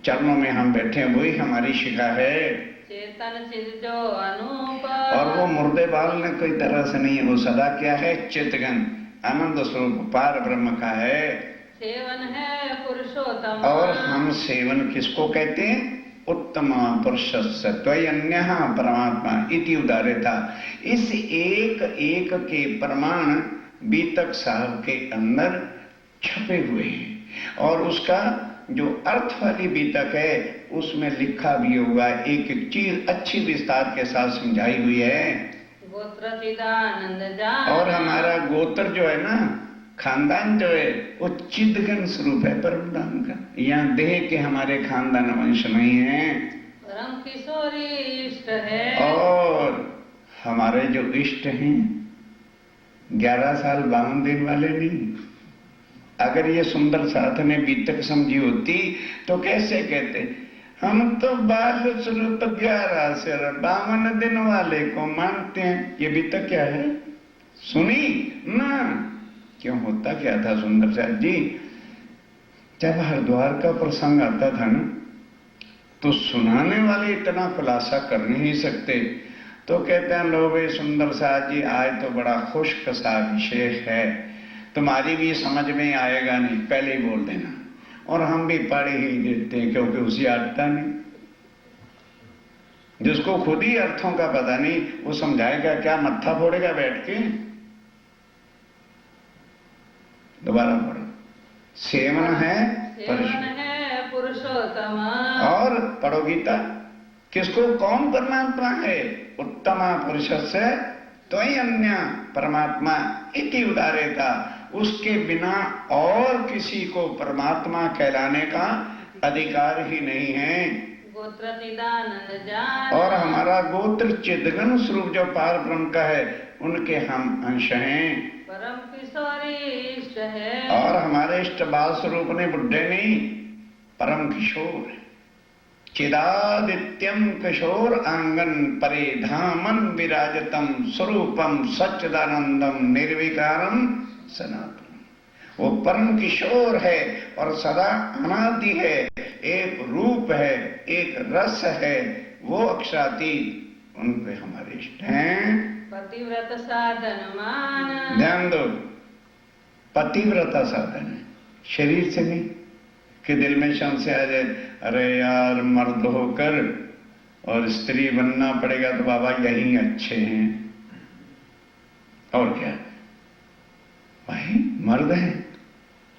S2: चरणों में हम बैठे, वही हमारी शिखा है।
S3: चेतन चित जो अनूप,
S2: और वो मुर्दे बाल ने कोई तरह से नहीं है, वो सदा क्या है? चितगन, आनंद स्वरूप पार ब्रह्म का है।
S3: सेवन है पुरुषोत्तम,
S2: और हम सेवन किसको कहते हैं? उत्तम पुरुषस्य त्वयन्यः परमात्मा इति उदाहृता। इस एक एक के प्रमाण बीतक साहब के अंदर छपे हुए हैं, और उसका जो अर्थ वाली बीतक है उसमें लिखा भी हुआ, एक एक चीज अच्छी विस्तार के साथ समझाई हुई है।
S3: गोत्र चिदानंद जान,
S2: और हमारा गोत्र जो है ना, खानदान जो है वो चिदघन स्वरूप है परम धाम का। यहाँ देह के हमारे खानदान वंश नहीं है,
S3: परम किशोरी इष्ट है।
S2: और हमारे जो इष्ट हैं 11 साल 52 दिन वाले नहीं। अगर ये सुंदर साथ ने बीतक समझी होती तो कैसे कहते, हम तो बाल स्वरूप 11 से 52 दिन वाले को मानते हैं। ये बीतक क्या है सुनी ना? क्यों होता क्या था सुंदर साथ जी, जब हरिद्वार का प्रसंग आता था ना, तो सुनाने वाले इतना खुलासा कर नहीं सकते, तो कहते हैं लो भाई सुंदर साथ जी आज तो बड़ा खुश्क सा विषय है, तुम्हारी भी समझ में आएगा नहीं, पहले ही बोल देना। और हम भी पढ़ ही देते हैं क्योंकि उसे आता नहीं। जिसको खुद ही अर्थों का पता नहीं वो समझाएगा क्या, मत्था फोड़ेगा बैठ के। दोबारा पढ़ो, सेवन है
S3: पुरुषोत्तम।
S2: और पढ़ो गीता, किसको कौन परमात्मा है? उत्तमा पुरुष से तो ही अन्य परमात्मा इति उदारेता, उसके बिना और किसी को परमात्मा कहलाने का अधिकार ही नहीं है।
S3: गोत्र चिदानंद जान,
S2: और हमारा गोत्र चिदघन स्वरूप जो पार ब्रह्म का है उनके हम अंश हैं।
S3: परम किशोरी इष्ट है।
S2: और हमारे इष्ट बाल स्वरूप ने बुढ़े नहीं, परम किशोर है। चिदादित्यम किशोर आंगन परे धामन विराजतम स्वरूपम सच्चिदानंदम निर्विकारम सनातन। वो परम किशोर है और सदा अनादि है, एक रूप है, एक रस है, वो अक्षरातीत, उन पे हमारे इष्ट हैं।
S3: पतिव्रत साधन मान,
S2: ध्यान दो, पतिव्रता साधन है, शरीर से नहीं कि दिल में संशय आ जाए अरे यार मर्द होकर और स्त्री बनना पड़ेगा तो बाबा यही अच्छे हैं। और क्या, भाई मर्द है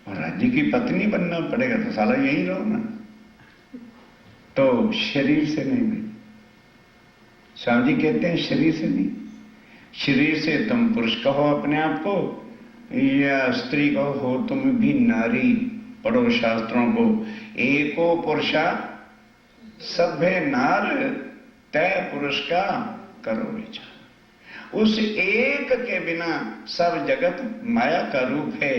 S2: और राज्य की पत्नी बनना पड़ेगा तो साला यही रहो ना। तो शरीर से नहीं भाई, स्वामी जी कहते हैं शरीर से नहीं। शरीर से तुम पुरुष कहो अपने आप को या स्त्री कहो, हो तुम भी नारी। पढ़ो शास्त्रों को, एको पुरुषा सभ्य नार तय पुरुष का करो विचार। उस एक के बिना सब जगत माया का रूप है।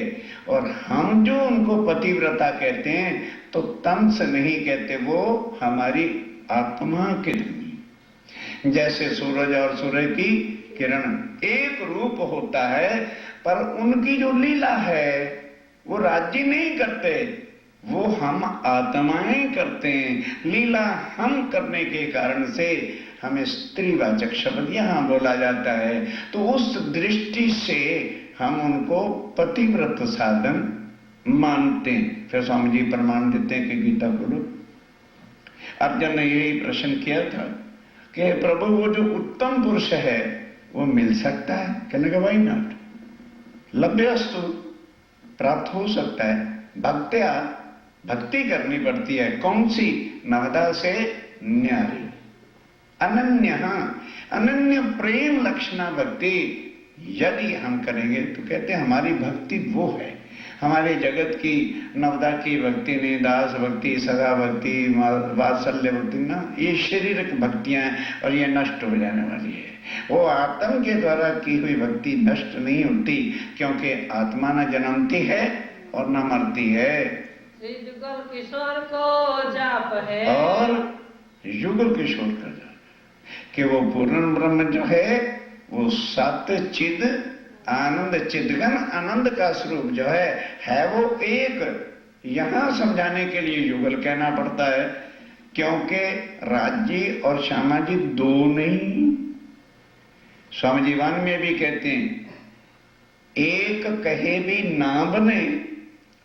S2: और हम जो उनको पतिव्रता कहते हैं तो तन से नहीं कहते, वो हमारी आत्मा के धनी। जैसे सूरज और सूर्य की किरण एक रूप होता है, पर उनकी जो लीला है वो राज्य नहीं करते, वो हम आत्माएं करते हैं। लीला हम करने के कारण से हमें स्त्रीवाचक शब्द यहां बोला जाता है। तो उस दृष्टि से हम उनको पतिव्रत साधन मानते हैं। फिर स्वामी जी प्रमाण देते हैं कि गीता बोलो। अर्जुन ने यही प्रश्न किया था कि प्रभु वो जो उत्तम पुरुष है वो मिल सकता है? कहने का वाई नॉट, लभ्यस्तु, प्राप्त हो सकता है। भक्त्या, भक्ति करनी पड़ती है। कौन सी? नवदा से न्यारी, अनन्य, अनन्य प्रेम लक्षणा भक्ति यदि हम करेंगे तो कहते हैं हमारी भक्ति वो है। हमारे जगत की नवदा की भक्ति नहीं, दास भक्ति, सदा भक्ति, वात्सल्य भक्ति ना, ये शारीरिक भक्तियां हैं और ये नष्ट हो जाने वाली है। वो आत्म के द्वारा की हुई भक्ति नष्ट नहीं होती, क्योंकि आत्मा न जन्मती है और न मरती है।
S3: युगल किशोर को जाप है,
S2: और युगल किशोर का जाप कि वो पूर्ण ब्रह्म जो है वो सत चिद आनंद, चिदघन आनंद का स्वरूप जो है वो एक। यहां समझाने के लिए युगल कहना पड़ता है, क्योंकि राज्य और श्यामा जी दो नहीं। स्वामी जीवन में भी कहते हैं एक कहे भी ना बने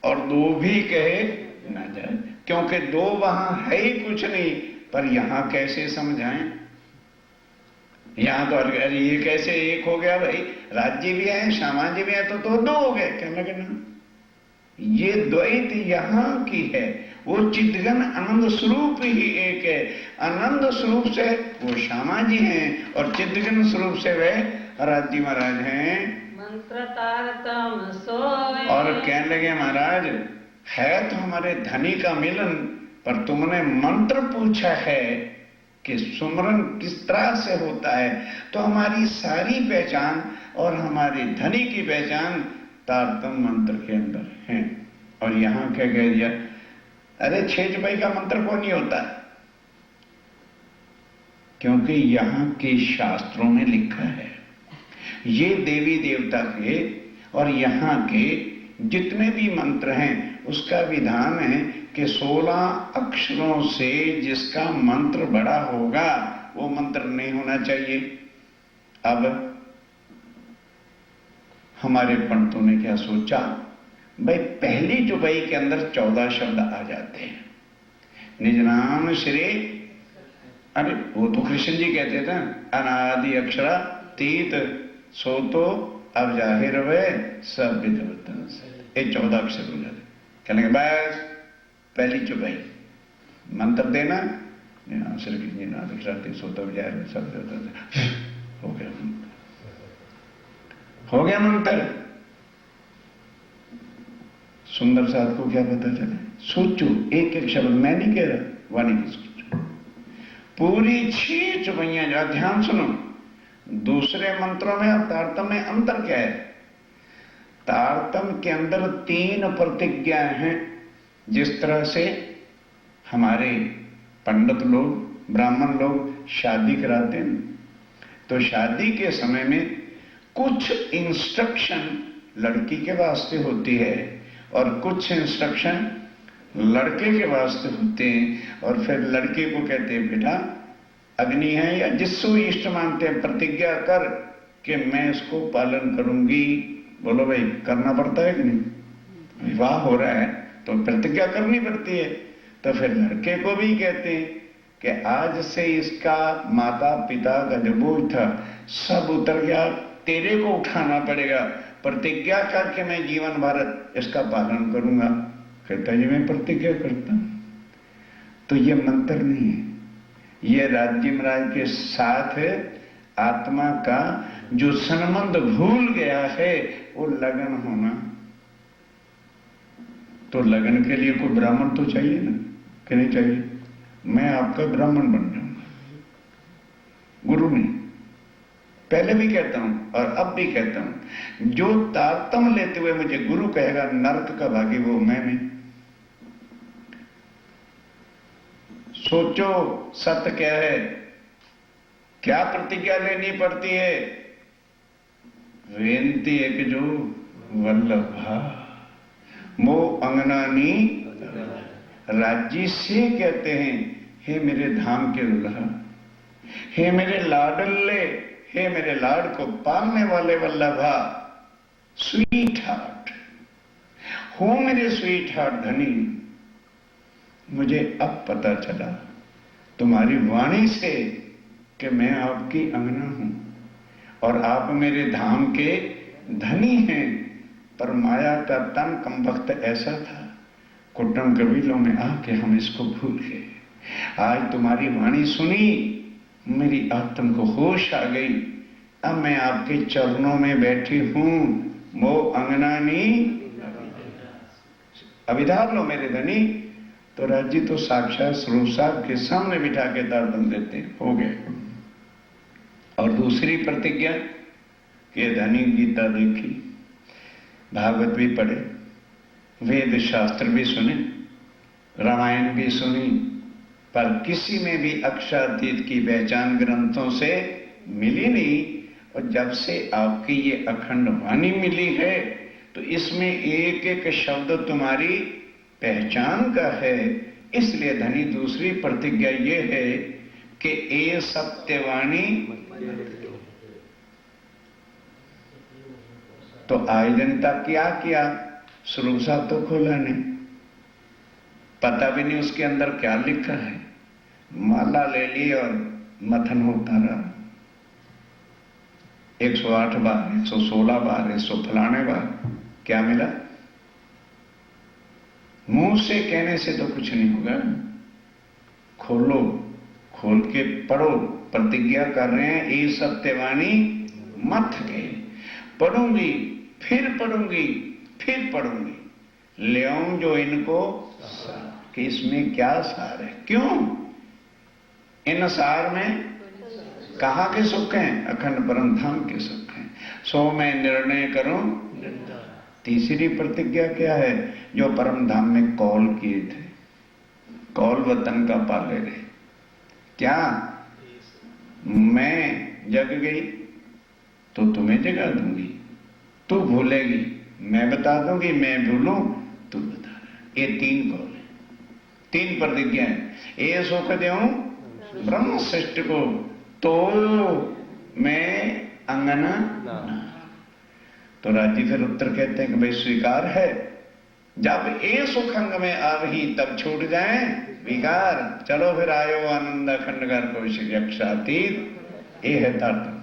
S2: और दो भी कहे ना जाए, क्योंकि दो वहां है ही कुछ नहीं। पर यहां कैसे समझाएं? यहां तो अरे ये कैसे एक हो गया भाई, राज्य भी है श्यामा जी भी है तो दो हो गए। कहने लगे ना, ये द्वैत यहां की है। वो चिदघन आनंद स्वरूप ही एक है। आनंद स्वरूप से वो श्यामा जी हैं और चिदघन स्वरूप से वे राज्य महाराज हैं।
S3: मंत्र तारतम सोए।
S2: और कहने लगे महाराज है तो हमारे धनी का मिलन, पर तुमने मंत्र पूछा है कि सुमरन किस तरह से होता है, तो हमारी सारी पहचान और हमारी धनी की पहचान तारतम मंत्र के अंदर है। और यहां क्या कह दिया, अरे 6 जुबाई का मंत्र कौन नहीं होता, क्योंकि यहां के शास्त्रों में लिखा है ये देवी देवता के और यहां के जितने भी मंत्र हैं उसका विधान है कि 16 अक्षरों से जिसका मंत्र बड़ा होगा वो मंत्र नहीं होना चाहिए। अब हमारे पंडितों ने क्या सोचा, भाई पहली जुबाई के अंदर 14 शब्द आ जाते हैं, निज नाम श्री, अरे वो तो कृष्ण जी कहते थे अनादि अक्षरा तीत सो तो अब जाहिर हुए सब विधवतन से, ये 14 अक्षर हो जाते। कहने बस पहली जुबाई मंत्र देना, श्री कृष्ण जी नाथ अक्षरा तीत सो तो जाहिर सब हो गया, हो गया मंत्र। सुंदर साथ को क्या पता चले, सोचो एक एक शब्द, मैं नहीं कह रहा, वाणी की सोचो। पूरी 6 जुबाइयां जो, ध्यान सुनो, दूसरे मंत्रों में और तारतम में अंतर क्या है। तारतम के अंदर 3 प्रतिज्ञाएं हैं। जिस तरह से हमारे पंडित लोग ब्राह्मण लोग शादी कराते हैं, तो शादी के समय में कुछ इंस्ट्रक्शन लड़की के वास्ते होती है और कुछ इंस्ट्रक्शन लड़के के वास्ते होते हैं। और फिर लड़के को कहते हैं बेटा अग्नि है या जिसको इष्ट मानते हैं, प्रतिज्ञा कर कि मैं इसको पालन करूंगी। बोलो भाई करना पड़ता है कि नहीं, विवाह हो रहा है तो प्रतिज्ञा करनी पड़ती है। तो फिर लड़के को भी कहते हैं कि आज से इसका माता पिता का जो बोझ था सब उतर गया, तेरे को उठाना पड़ेगा, प्रतिज्ञा करके मैं जीवन भर इसका पालन करूंगा। कहता जी मैं प्रतिज्ञा करता हूं। तो ये मंत्र नहीं है, ये राज्य महाराज के साथ आत्मा का जो संबंध भूल गया है वो लगन होना। तो लगन के लिए कोई ब्राह्मण तो चाहिए ना, कि नहीं चाहिए। मैं आपका ब्राह्मण बन जाऊंगा, गुरु नहीं। पहले भी कहता हूं और अब भी कहता हूं, जो तारतम लेते हुए मुझे गुरु कहेगा नरक का भागी वो मैं नहीं। सोचो सत्य क्या है, क्या प्रतिज्ञा लेनी पड़ती है। वेंती एक जो वल्लभा मो अंगनानी राज्य से कहते हैं, हे मेरे धाम के दुल्हा, हे मेरे लाडल्ले, हे मेरे लाड को पालने वाले वल्लभा, स्वीट हार्ट हो मेरे स्वीट हार्ट धनी। मुझे अब पता चला तुम्हारी वाणी से कि मैं आपकी अंगना हूं और आप मेरे धाम के धनी हैं। पर माया का तन कम वक्त ऐसा था, कुटुंब कबीलों में आके हम इसको भूल गए। आज तुम्हारी वाणी सुनी, मेरी आत्म को होश आ गई। अब मैं आपके चरणों में बैठी हूं। मो अंगनानी अभिधार लो मेरे धनी। तो राज्य तो साक्षात स्वरूप साहब के सामने बिठा के तारतम देते हो गए। और दूसरी प्रतिज्ञा कि धनी गीता देखी, भागवत भी पढ़े, वेद शास्त्र भी सुने, रामायण भी सुनी, पर किसी में भी अक्षरातीत की पहचान ग्रंथों से मिली नहीं। और जब से आपकी ये अखंड वाणी मिली है तो इसमें एक एक शब्द तुम्हारी पहचान का है। इसलिए धनी दूसरी प्रतिज्ञा ये है कि ए सत्यवाणी। तो आज जनता क्या किया, स्वरूप साहब तो खोला नहीं, पता भी नहीं उसके अंदर क्या लिखा है। माला ले ली और मथन होता रहा, 108 बार, 116 बार, 100 फलाने बार। क्या मिला? मुंह से कहने से तो कुछ नहीं होगा। खोलो, खोल के पढ़ो। प्रतिज्ञा कर रहे हैं ये सत्यवाणी मत के, पढ़ूंगी, फिर पढ़ूंगी, फिर पढ़ूंगी, ले आऊं जो इनको कि इसमें क्या सार है। क्यों? इन सार में कहाँ के सुख हैं? अखंड परम धाम के सुख हैं। सो मैं निर्णय करूं। तीसरी प्रतिज्ञा क्या है? जो परम धाम में कौल किए थे, कौल वतन का पाले रहे। क्या? मैं जग गई तो तुम्हें जगा दूंगी, तू भूलेगी मैं बता दूंगी, मैं भूलूं तू बता रहा। ये तीन कौल है, तीन प्रतिज्ञाएं। ये सुख देऊं ब्रह्म श्रेष्ठ को तो मैं अंगना ना। तो राजी फिर उत्तर कहते हैं कि भाई स्वीकार है। जब ये सुख अंग में आवही तब छूट जाए विकार। चलो फिर आयो आनंद अखंड घर को यक्षातीत। ये है तारतम।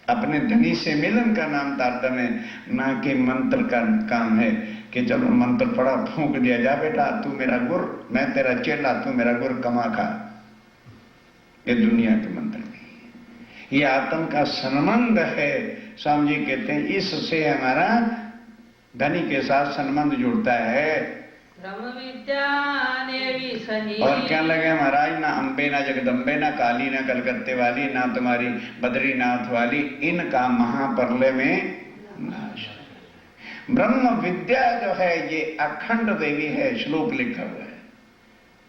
S2: अपने धनी से मिलन का नाम तारतम है, ना कि मंत्र का काम है कि चलो मंत्र पढ़ा फूंक दिया, जा बेटा तू मेरा गुर, मैं तेरा चेला, तू मेरा गुर, कमा खा। ये दुनिया के मंत्र नहीं, ये आत्म का संबंध है। स्वामी जी कहते हैं इससे हमारा धनी के साथ संबंध जुड़ता है।
S3: ब्रह्म विद्या देवी सही।
S2: और क्या लगे महाराज, ना अम्बे ना जगदम्बे ना काली ना कलकत्ते वाली ना तुम्हारी बद्रीनाथ वाली, इनका महाप्रलय में नाश। ब्रह्म विद्या जो है ये अखंड देवी है। श्लोक लिखा हुआ है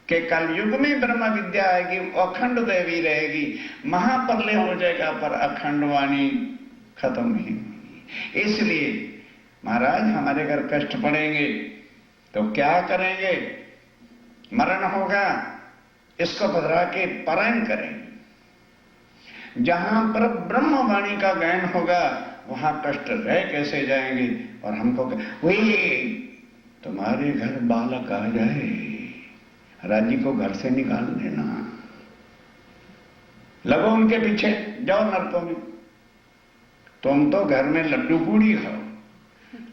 S2: कि कलयुग में ब्रह्म विद्या आएगी, अखंड देवी रहेगी। महाप्रलय हो जाएगा पर अखंड वाणी खत्म नहीं होगी। इसलिए महाराज हमारे घर कष्ट पड़ेंगे तो क्या करेंगे? मरण होगा, इसको बदला के पारायण करेंगे। जहां पर ब्रह्म वाणी का गायन होगा वहां कष्ट रह कैसे जाएंगे? और हमको वही तुम्हारे घर बालक आ जाए, राजी को घर से निकाल देना, लगो उनके पीछे, जाओ नरकों में। तुम तो घर में लड्डू पूड़ी खाओ,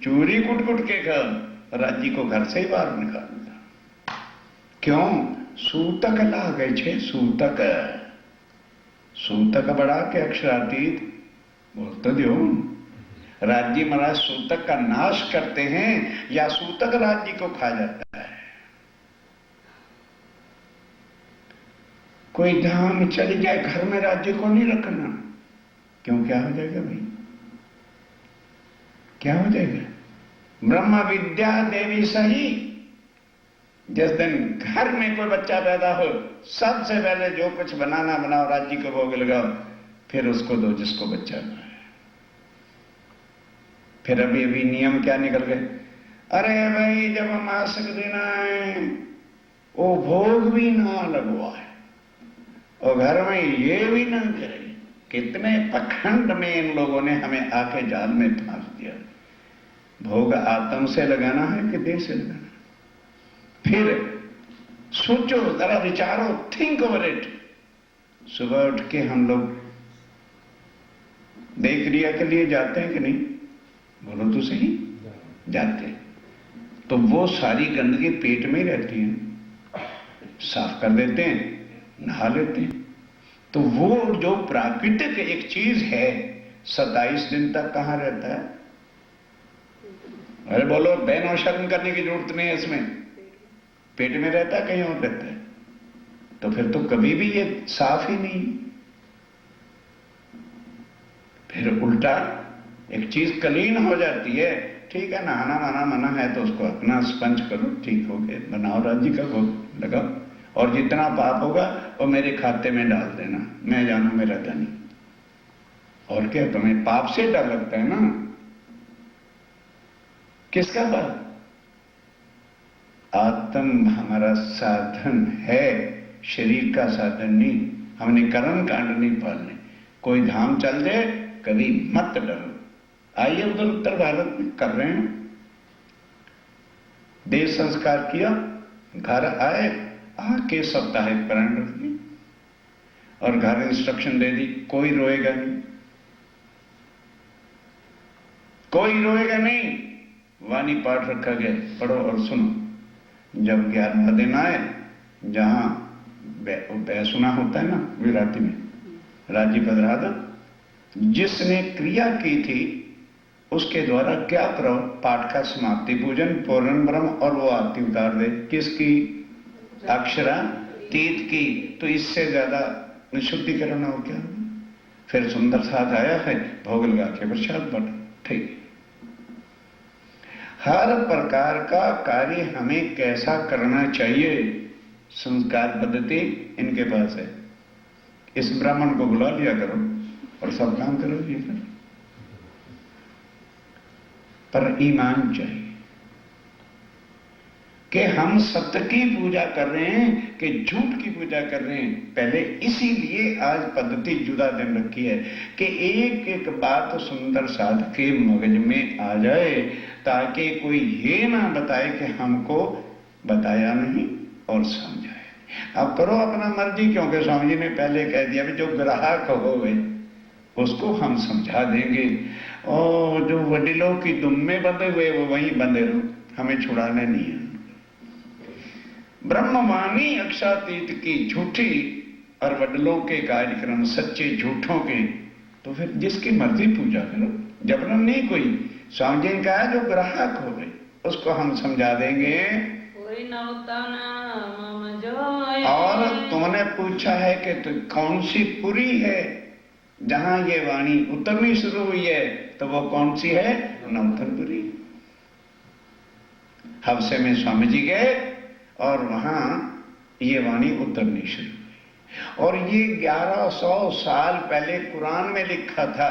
S2: चूरी कुट कुट के खाओ, राजी को घर से ही बाहर निकाल दिया। क्यों? सूतक ला गए छे। सूतक, सूतक बढ़ा के अक्षरातीत बोल तो दो। राज्य महाराज सूतक का नाश करते हैं या सूतक राज्य को खा जाता है? कोई धाम चली जाए, घर में राज्य को नहीं रखना। क्यों? क्या हो जाएगा भाई? क्या हो जाएगा? ब्रह्म विद्या देवी सही। जिस दिन घर में कोई बच्चा पैदा हो, सबसे पहले जो कुछ बनाना बनाओ, राज्य को भोग लगाओ, फिर उसको दो जिसको बच्चा है। फिर अभी अभी नियम क्या निकल गए? अरे भाई जब मासिक दिन आए वो भोग भी ना लगवाए और घर में ये भी ना करे। कितने पखंड में इन लोगों ने हमें आके जाल में फांस दिया। भोग आत्म से लगाना है कि देह से लगाना? फिर सोचो, जरा विचारो, थिंक ओवर इट। सुबह उठ के हम लोग देह क्रिया के लिए जाते हैं कि नहीं? बोलो तो सही, जाते हैं। तो वो सारी गंदगी पेट में ही रहती है, साफ कर देते हैं, नहा लेते हैं। तो वो जो प्राकृतिक एक चीज है 27 दिन तक कहां रहता है? अरे बोलो, बहनों शर्म करने की जरूरत नहीं है इसमें। पेट में रहता है, कहीं और रहता है। तो फिर तो कभी भी ये साफ ही नहीं। फिर उल्टा एक चीज कलीन हो जाती है। ठीक है, नहाना माना मना है तो उसको अपना स्पंज करो, ठीक हो गए, बनाओ राज्य का भोग लगाओ, और जितना पाप होगा वो मेरे खाते में डाल देना, मैं जानू मेरा धनी। और क्या, तुम्हें पाप से डर लगता है ना? किसका पाप? आत्म हमारा साधन है, शरीर का साधन नहीं। हमने कर्म कांड नहीं पालने। कोई धाम चल जाए कभी मत डरो। आइए उधर उत्तर भारत में कर रहे हैं, देह संस्कार किया, घर आए, आके साप्ताहिक पारायण रख दी और घर इंस्ट्रक्शन दे दी, कोई रोएगा नहीं, कोई रोएगा नहीं। वाणी पाठ रखा गया, पढ़ो और सुनो। जब 11वां दिन आए, जहां सुना होता है ना विराती में, राज्य पधरा दो, जिसने क्रिया की थी उसके द्वारा क्या करो, पाठ का समाप्ति पूजन, पूर्ण ब्रह्म, और वो आरती उतार दे। किसकी? अक्षरातीत की। तो इससे ज्यादा निशुद्धिकरण हो क्या? फिर सुंदर साथ आया है, भोग लगा के प्रसाद बट ठीक। हर प्रकार का कार्य हमें कैसा करना चाहिए, संस्कार पद्धति इनके पास है। इस ब्राह्मण को बुला लिया करो और सब काम करो ये कर। पर ईमान चाहिए कि हम सत्य की पूजा कर रहे हैं कि झूठ की पूजा कर रहे हैं। पहले इसीलिए आज पद्धति जुदा दिन रखी है कि एक एक बात सुंदर साध के मगज में आ जाए, ताकि कोई ये ना बताए कि हमको बताया नहीं और समझाए। अब करो अपना मर्जी, क्योंकि स्वामी जी ने पहले कह दिया भी जो ग्राहक हो गए उसको हम समझा देंगे, और जो वडिलों की दुम में बंधे हुए वो वहीं बंधे रहो, हमें छुड़ाने नहीं है। ब्रह्मवाणी अक्षातीत की झूठी और वडलों के कार्यक्रम सच्चे झूठों के, तो फिर जिसकी मर्जी पूजा करो, जबरन नहीं कोई। स्वामी जी ने कहा जो ग्राहक हो गए उसको हम समझा देंगे। और तुमने पूछा है कि तो कौन सी पुरी है जहां ये वाणी उतरनी शुरू हुई है, तो वो कौन सी है? नौतनपुरी। हवसे में स्वामी जी गए और वहां ये वाणी उतरनी शुरू हुई। और ये 1100 साल पहले कुरान में लिखा था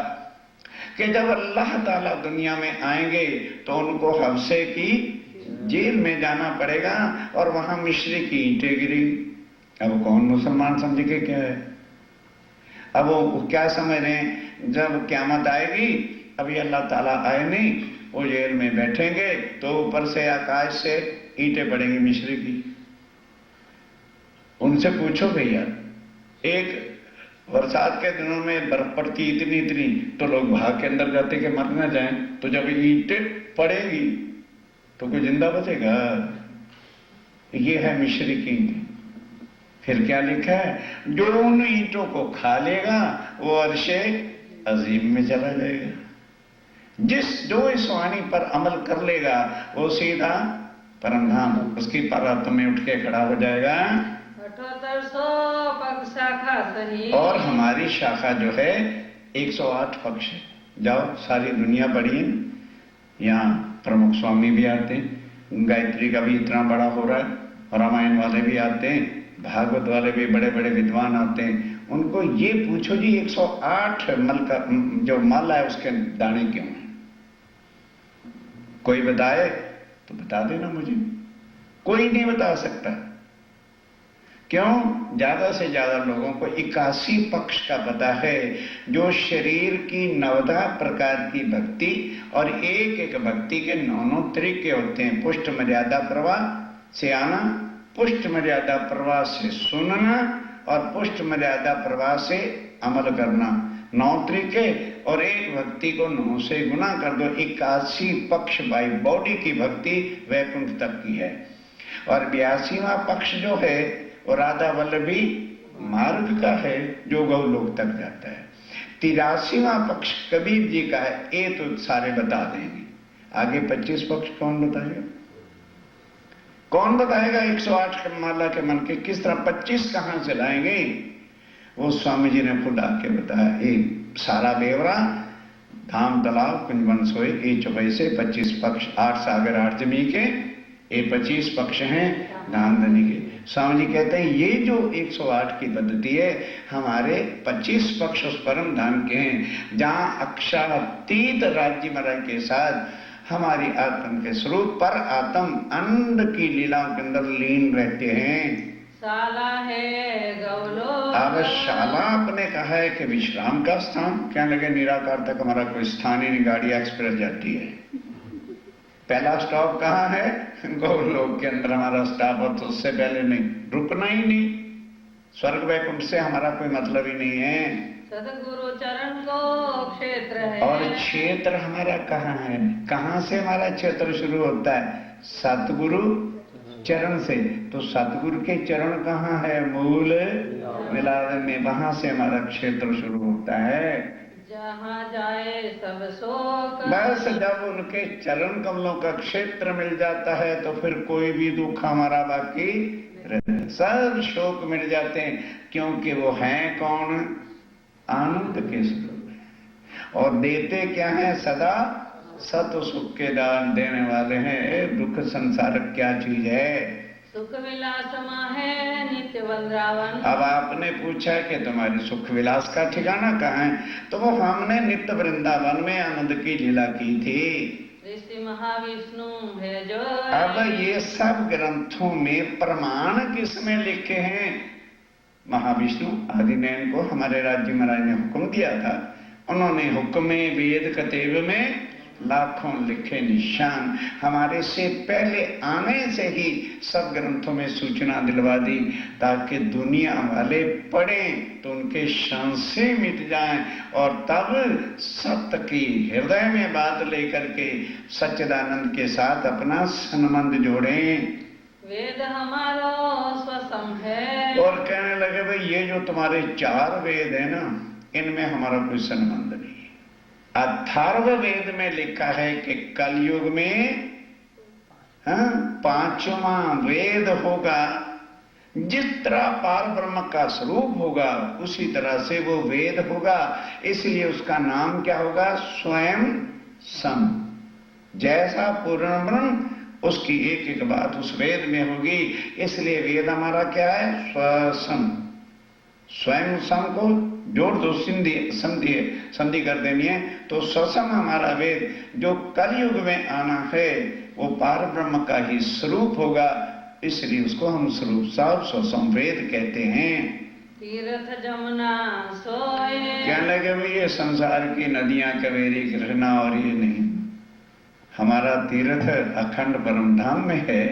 S2: कि जब अल्लाह ताला दुनिया में आएंगे तो उनको हवसे की जेल में जाना पड़ेगा और वहां मिश्री की ईंटें गिरी। अब कौन मुसलमान समझ के क्या है? अब वो क्या समझ रहे हैं, जब क़यामत आएगी अभी अल्लाह ताला आए नहीं, वो जेल में बैठेंगे तो ऊपर से आकाश से ईंटें पड़ेंगी मिश्री की। उनसे पूछो भैया, एक बरसात के दिनों में बर्फ पड़ती इतनी इतनी तो लोग भाग के अंदर जाते कि मर ना जाए, तो जब ईंटें पड़ेगी तो कोई जिंदा बचेगा? ये है मिश्री की ईंटें। फिर क्या लिखा है, जो उन ईंटों को खा लेगा वो अर्शे अजीम में चला जाएगा। जो इस वाणी पर अमल कर लेगा वो सीधा परम धाम, उसकी परात में उठ के खड़ा हो जाएगा।
S3: 7800 पक्ष शाखा सही।
S2: और हमारी शाखा जो है 108 पक्ष है। जाओ सारी दुनिया पढ़िए, यहाँ प्रमुख स्वामी भी आते हैं, गायत्री का भी इतना बड़ा हो रहा है, रामायण वाले भी आते हैं, भागवत वाले भी बड़े बड़े विद्वान आते हैं। उनको ये पूछो जी 108 मल का जो माला है उसके दाने क्यों हैं? कोई बताए तो बता देना मुझे। कोई नहीं बता सकता। क्यों? ज्यादा से ज्यादा लोगों को 81 पक्ष का पता है, जो शरीर की 9 प्रकार की भक्ति और एक एक भक्ति के 9 तरीके होते हैं। पुष्ट मर्यादा प्रवाह से आना, पुष्ट मर्यादा प्रवाह से सुनना और पुष्ट मर्यादा प्रवाह से अमल करना, 9 तरीके। और एक भक्ति को 9 से गुना कर दो, 81 पक्ष बाई बॉडी की भक्ति वैकुंठ तक की है। और 82वां पक्ष जो है वो राधा वल्लभी मार्ग का है, जो गौलोक तक जाता है। 83वां पक्ष कबीर जी का है, ये तो सारे बता देंगे। आगे 25 पक्ष कौन बताएगा? कौन बताएगा? 108 के माला के मन के किस तरह 25 कहां से लाएंगे? वो स्वामी जी ने खुद आके बताया। ये सारा बेवरा धाम तालाब कुंजवन सोए ये चौबई से 25 पक्ष, 8 सागर 8 जमी के ये 25 पक्ष हैं दान देने के। स्वामी जी कहते हैं ये जो 108 की पद्धति है, हमारे 25 पक्ष उस परम धाम के हैं जहां अक्षरातीत राज्य मरण के साथ हमारी आत्म के स्वरूप पर आत्म अंड की लीलाओं के अंदर लीन रहते हैं।
S3: शाला है गौलोक।
S2: अब शाला आपने कहा है कि विश्राम का स्थान, क्या लगे निराकार तक हमारा कोई स्थान ही नहीं, गाड़ी एक्सप्रेस जाती है। पहला स्टॉप कहाँ है? गौलोक के अंदर हमारा स्टॉप, और तो उससे पहले नहीं, रुकना ही नहीं। स्वर्ग वैकुंठ से हमारा कोई मतलब ही नहीं है।
S3: सतगुरु चरण को क्षेत्र है।
S2: और क्षेत्र हमारा कहाँ है? कहाँ से हमारा क्षेत्र शुरू होता है? सतगुरु चरण से। तो सतगुरु के चरण कहाँ है? मूल मिलाद में, वहां से हमारा क्षेत्र शुरू होता है।
S3: तहाँ जाए सब शोक।
S2: बस जब उनके चरण कमलों का क्षेत्र मिल जाता है तो फिर कोई भी दुख हमारा बाकी सब शोक मिट जाते हैं, क्योंकि वो हैं कौन? आनंद के स्वरूप। और देते क्या है? सदा सत सुख के दान देने वाले हैं। दुख संसार क्या चीज है?
S3: सुख विलास माहे नित्य वृंदावन।
S2: अब आपने पूछा कि तुम्हारी सुख विलास का ठिकाना कहाँ है, तो वो हमने नित्य वृंदावन में आनंद की लीला की थी।
S3: ऋषि महाविष्णु है जो।
S2: अब ये सब ग्रंथों में प्रमाण किसमें लिखे हैं? महाविष्णु आदिनयन को हमारे राज्य महाराज ने हुक्म दिया था। उन्होंने हुक्म वेद कतेब में लाखों लिखे निशान हमारे से पहले आने से ही सब ग्रंथों में सूचना दिलवा दी, ताकि दुनिया वाले पढ़ें तो उनके संशय मिट जाएं और तब सत्य की हृदय में बात लेकर के सच्चिदानंद के साथ अपना संबंध जोड़ें।
S3: वेद हमारो स्वसम है।
S2: और कहने लगे भाई ये जो तुम्हारे 4 वेद है ना, इनमें हमारा कोई संबंध नहीं। अथर्व वेद में लिखा है कि कलयुग में 5वां वेद होगा। जिस तरह पार ब्रह्म का स्वरूप होगा उसी तरह से वो वेद होगा, इसलिए उसका नाम क्या होगा? स्वयं सम। जैसा पूर्ण ब्रह्म उसकी एक एक बात उस वेद में होगी, इसलिए वेद हमारा क्या है? स्वसम। स्वयं सम को जोड़ दो, संधि कर देनी है, तो स्वसम हमारा वेद जो कलयुग में आना है वो पार ब्रह्म का ही स्वरूप होगा, इसलिए उसको हम स्वरूप साहब स्वसम वेद कहते हैं।
S3: तीर्थ जमुना सोए।
S2: कहने लगे भाई ये संसार की नदियां कावेरी कृष्णा और ये नहीं, हमारा तीर्थ अखंड परम धाम में है।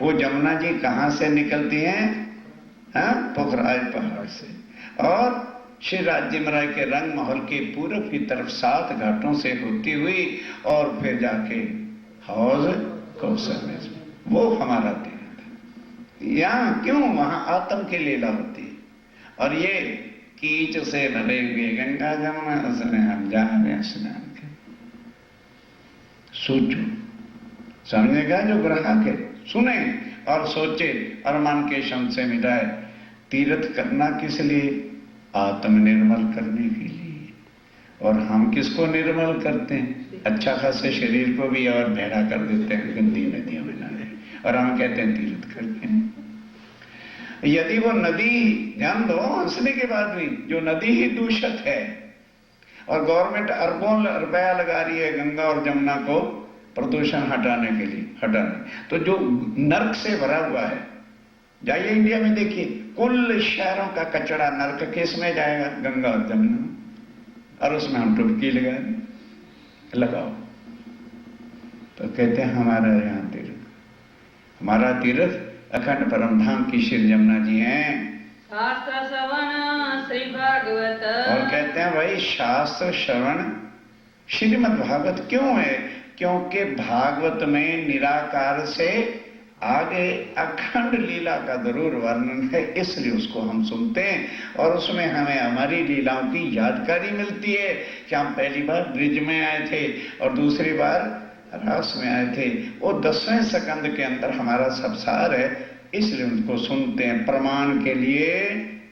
S2: वो जमुना जी कहां से निकलती हैं? पोखराज पहाड़ से, और श्री राज्य महाराज के रंग महल के पूरब की तरफ 7 घाटों से होती हुई और फिर जाके हौज कौशल में, वो हमारा तीर्थ। यहाँ क्यों? वहां आत्म की लीला होती है। और ये कीच से भरे हुए गंगा जमुना उसने हम जा रहे हैं स्नान के। सोचो, समझेगा जो ग्राहक है, सुने और सोचे और मन के संशय मिटाए। तीर्थ करना किस लिए? आत्म निर्मल करने के लिए। और हम किसको निर्मल करते हैं? अच्छा खासे शरीर को भी और भेड़ा कर देते हैं गंदी नदियों में नहाने, और हम कहते हैं तीर्थ करते हैं। यदि वो नदी, ध्यान दो, हंसने के बाद भी जो नदी ही दूषित है और गवर्नमेंट अरबों रुपया लगा रही है गंगा और जमुना को प्रदूषण हटाने के लिए, तो जो नर्क से भरा हुआ है, जाइए इंडिया में देखिए, कुल शहरों का कचरा नर्क किस में जाएगा? गंगा और जमुना। और उसमें हम डुबकी लगाओ तो कहते हैं हमारा यहाँ तीर्थ, हमारा तीर्थ अखंड परम धाम की श्री जमुना जी हैं।
S3: शास्त्र श्रवण श्री भागवत।
S2: और कहते हैं भाई शास्त्र श्रवण श्रीमद् भागवत क्यों है? क्योंकि भागवत में निराकार से आगे अखंड लीला का जरूर वर्णन है, इसलिए उसको हम सुनते हैं और उसमें हमें हमारी लीलाओं की यादगारी मिलती है कि हम पहली बार ब्रिज में आए थे और दूसरी बार रास में आए थे। वो 10वें सेकंड के अंदर हमारा सब सार है, इसलिए उनको सुनते हैं प्रमाण के लिए।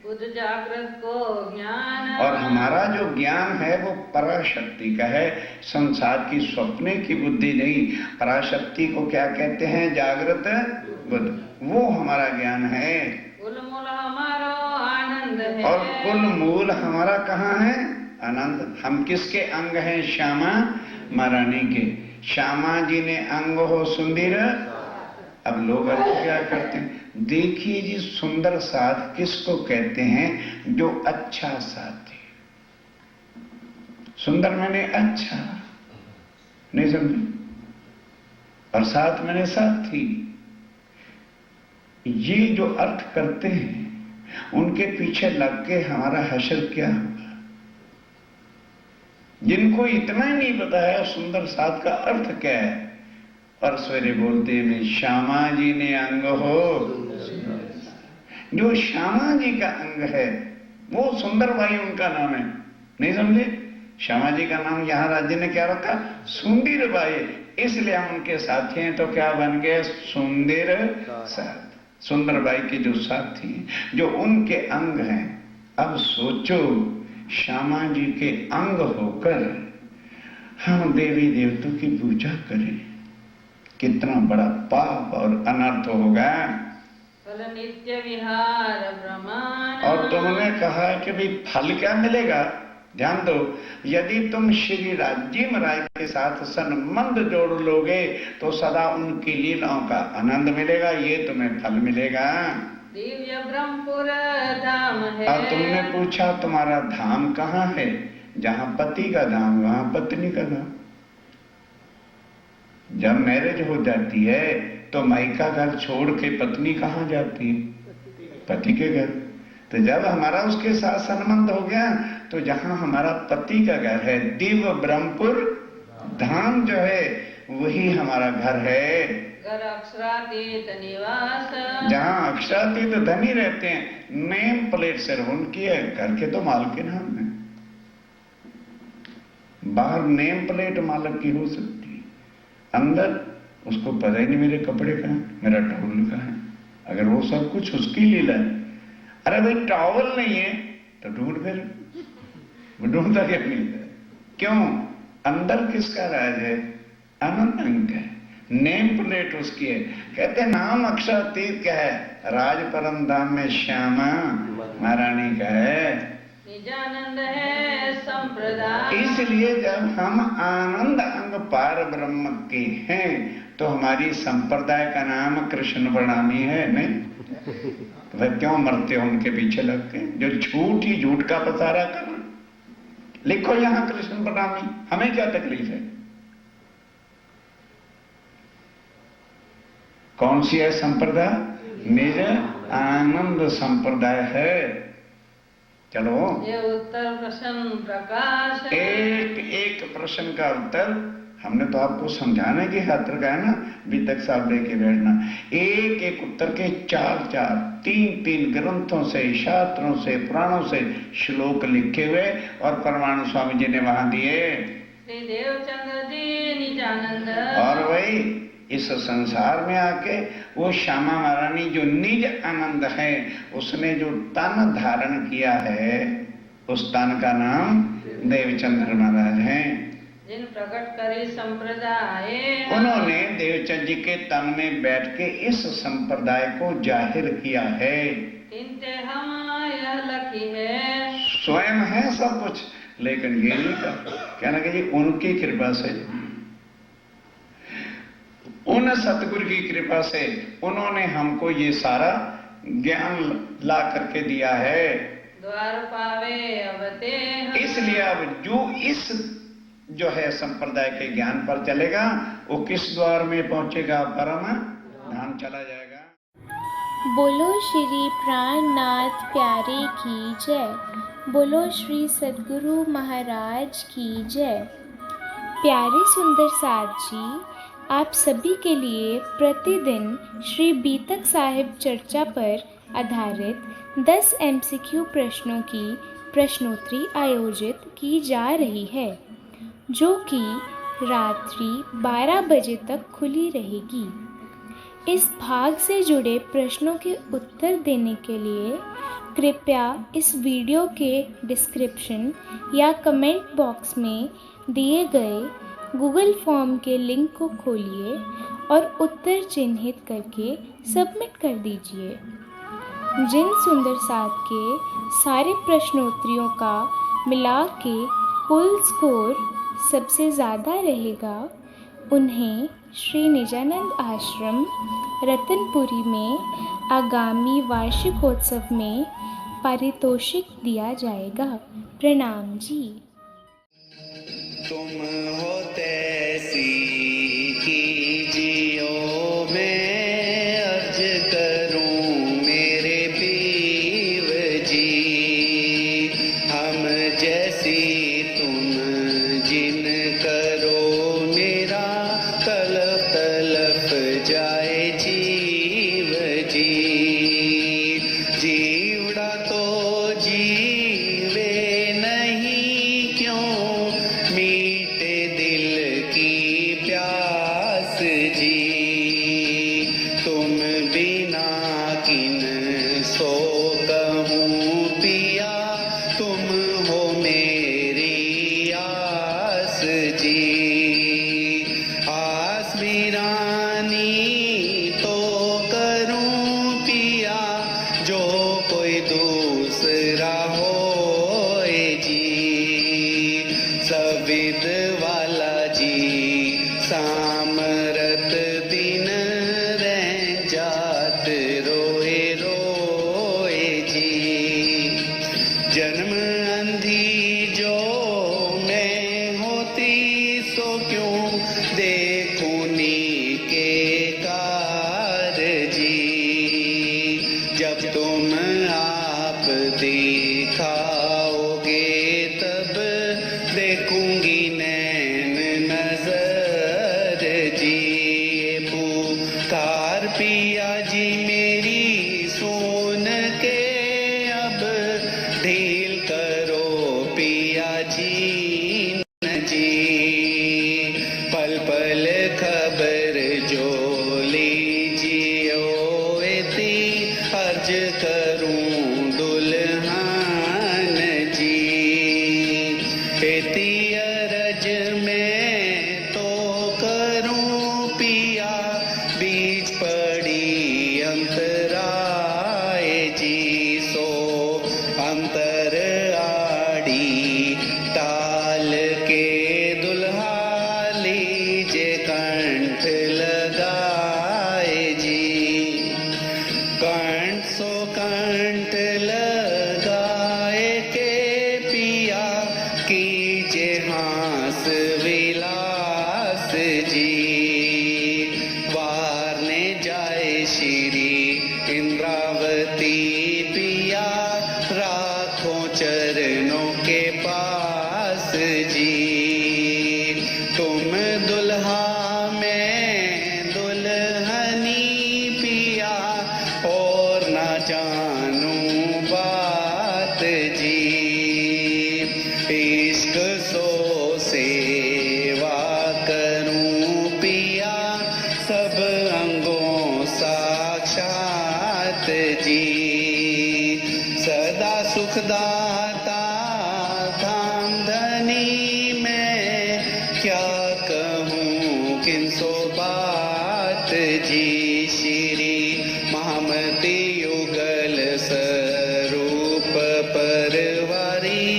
S3: बुद्ध जागृत को ज्ञान।
S2: और हमारा जो ज्ञान है वो पराशक्ति का है, संसार की स्वप्ने की बुद्धि नहीं। पराशक्ति को क्या कहते हैं? जागृत बुद्ध, वो हमारा ज्ञान है।
S3: कुल मूल हमारा आनंद है।
S2: और कुल मूल हमारा कहाँ है? आनंद। हम किसके अंग हैं? श्यामा महारानी के। श्यामा जी ने अंग हो सुंदर। अब लोग क्या करते हैं? देखिए जी, सुंदर साथ किसको कहते हैं? जो अच्छा साथी। सुंदर मैंने अच्छा, नहीं समझे? और साथ मैंने साथी। ये जो अर्थ करते हैं उनके पीछे लग के हमारा हश्र क्या होगा? जिनको इतना ही नहीं बताया सुंदर साथ का अर्थ क्या है, और सवेरे बोलते हैं श्यामा जी ने अंग हो। जो श्यामा जी का अंग है वो सुंदर भाई उनका नाम है, नहीं समझे? श्यामा जी का नाम यहाँ राज्य ने क्या रखा? सुंदर बाई, इसलिए हम उनके साथी हैं। तो क्या बन गए? सुंदर साथ। सुंदर बाई के जो साथी हैं, जो उनके अंग हैं। अब सोचो, श्यामा जी के अंग होकर हम देवी देवताओं की पूजा करें, कितना बड़ा पाप और अनर्थ होगा।
S3: फल नित्य विहार ब्रह्मांड।
S2: और तुमने कहा कि भाई फल क्या मिलेगा? ध्यान दो, यदि तुम श्री राज्य राय के साथ संबंध जोड़ लोगे तो सदा उनकी लीलाओं का आनंद मिलेगा, ये तुम्हें फल मिलेगा।
S3: दिव्य ब्रह्मपुर धाम है।
S2: और तुमने पूछा तुम्हारा धाम कहाँ है? जहां पति का धाम वहां पत्नी का धाम। जब मैरिज हो जाती है तो मायका घर छोड़ के पत्नी कहाँ जाती है? पति के घर। तो जब हमारा उसके साथ संबंध हो गया तो जहां हमारा पति का घर है, दिव्य ब्रह्मपुर धाम जो है वही हमारा घर है।
S3: घर अक्षरातीत निवास।
S2: जहां अक्षरातीत धनी रहते हैं, नेम प्लेट से उनकी है, घर के तो मालिक के नाम है। बाहर नेम प्लेट मालिक की हो सकती है, अंदर उसको पता ही नहीं मेरे कपड़े कहाँ, मेरा टॉवल कहाँ है। अगर वो सब कुछ उसकी लीला है। अरे भाई टॉवल नहीं है तो ढूंढ, फिर वो ढूंढता क्या मिलता है? क्यों? अंदर किसका राज है? अनंत अंग है, नेम प्लेट उसकी है। कहते नाम अक्षरातीत का है, राज परम धाम में श्यामा महारानी का है,
S3: निजानंद है संप्रदाय।
S2: इसलिए जब हम आनंद अंग पार ब्रह्म के हैं तो हमारी संप्रदाय का नाम कृष्ण प्रणामी है। नहीं वह क्यों मरते हो उनके पीछे लग के, जो झूठ ही झूठ का पसारा कर। लिखो यहां कृष्ण प्रणामी, हमें क्या तकलीफ है? कौन सी है संप्रदाय? निज आनंद संप्रदाय है। चलो
S3: ये उत्तर प्रश्न प्रकाश है।
S2: एक एक प्रश्न का उत्तर हमने तो आपको समझाने की खातिर कहा ना, वितक साहब लेके बैठना। एक एक उत्तर के 4-4, 3-3 ग्रंथों से, शास्त्रों से, पुराणों से श्लोक लिखे हुए और परमाणु स्वामी जी ने वहां दिए।
S3: श्री देवचंद्र जी निजानंद।
S2: और वही इस संसार में आके वो श्यामा महारानी जो निज आनंद है, उसने जो तन धारण किया है, उस तन का नाम देवचंद्र महाराज हैं।
S3: जिन प्रकट करी संप्रदाय।
S2: उन्होंने देवचंद जी के तन में बैठ के इस संप्रदाय को जाहिर किया है।
S3: किंते हम यह लकी है।
S2: स्वयं है सब कुछ, लेकिन ये नहीं कहना कि जी उनकी कृपा से, उन सतगुरु की कृपा से उन्होंने हमको ये सारा ज्ञान ला करके दिया है।
S3: द्वार पावे अवते।
S2: इसलिए अब जो इस जो है संप्रदाय के ज्ञान पर चलेगा वो किस द्वार में पहुंचेगा? परम धाम चला जाएगा।
S4: बोलो श्री प्राणनाथ प्यारे की जय। बोलो श्री सद्गुरु महाराज की जय। प्यारे सुंदर साथ जी, आप सभी के लिए प्रतिदिन श्री बीतक साहिब चर्चा पर आधारित 10 MCQ प्रश्नों की प्रश्नोत्तरी आयोजित की जा रही है, जो कि रात्रि 12 बजे तक खुली रहेगी। इस भाग से जुड़े प्रश्नों के उत्तर देने के लिए कृपया इस वीडियो के डिस्क्रिप्शन या कमेंट बॉक्स में दिए गए गूगल फॉर्म के लिंक को खोलिए और उत्तर चिन्हित करके सबमिट कर दीजिए। जिन सुंदर साथ के सारे प्रश्नोत्तरियों का मिला के कुल स्कोर सबसे ज़्यादा रहेगा, उन्हें श्री निजानंद आश्रम रतनपुरी में आगामी वार्षिकोत्सव में पारितोषिक दिया जाएगा। प्रणाम जी।
S1: तुम हो तैसी कीजियो, मैं अर्ज करूं मेरे पीव जी। हम जैसी तुम जिन करो, मेरा तलफ तलफ जाए जीव जी। जीवड़ा तो जीवे नहीं, जी। आस वीरानी तो करूं पिया, जो कोई दूसरा होए जी। सविद वाला जी सामरत दिन रह जात रोए रोए जी। जन्म अंधी जो मैं होती सो क्यों देखूं नी के कार जी। जब तुम आप दिखाओगे तब देखूंगी नैन नजर जी। ये पुकार पिया जी मेरी सुन के अब ढील करो पिया जी न जी। पल पल खबर जो लीजियो इति अर्ज करूं दुल्हन जी। इति अरज में तो करूं पिया, बीच पड़ी अंतराय जी। सो अंतर आड़ी ताल के दुल्हा लीजे कंठ लगाए जी। कंठ सो कंठ लगाए के पिया, कीजे हास विलास जी। वारने जाए श्री इंद्रावती पिया, राखो चरणों के पास जी। तुम दुल्हा मैं दुल्हनी पिया, और ना जानू बात जी। इश्क सो सेवा करूं पिया, सब अंगों साक्षात जी। सदा सुखदाता धाम धनी मैं, क्या कहूँ किनसो बात जी। श्री महामती युगल स्वरूप परवारी,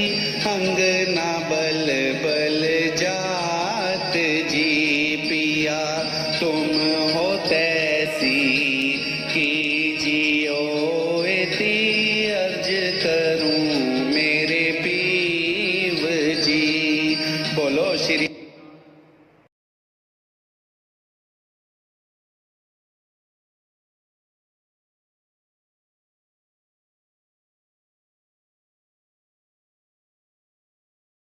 S1: अंगना बल बल जात जी। पिया तुम हो तैसी कीजियो इति अर्ज करूं मेरे पीव जी। बोलो श्री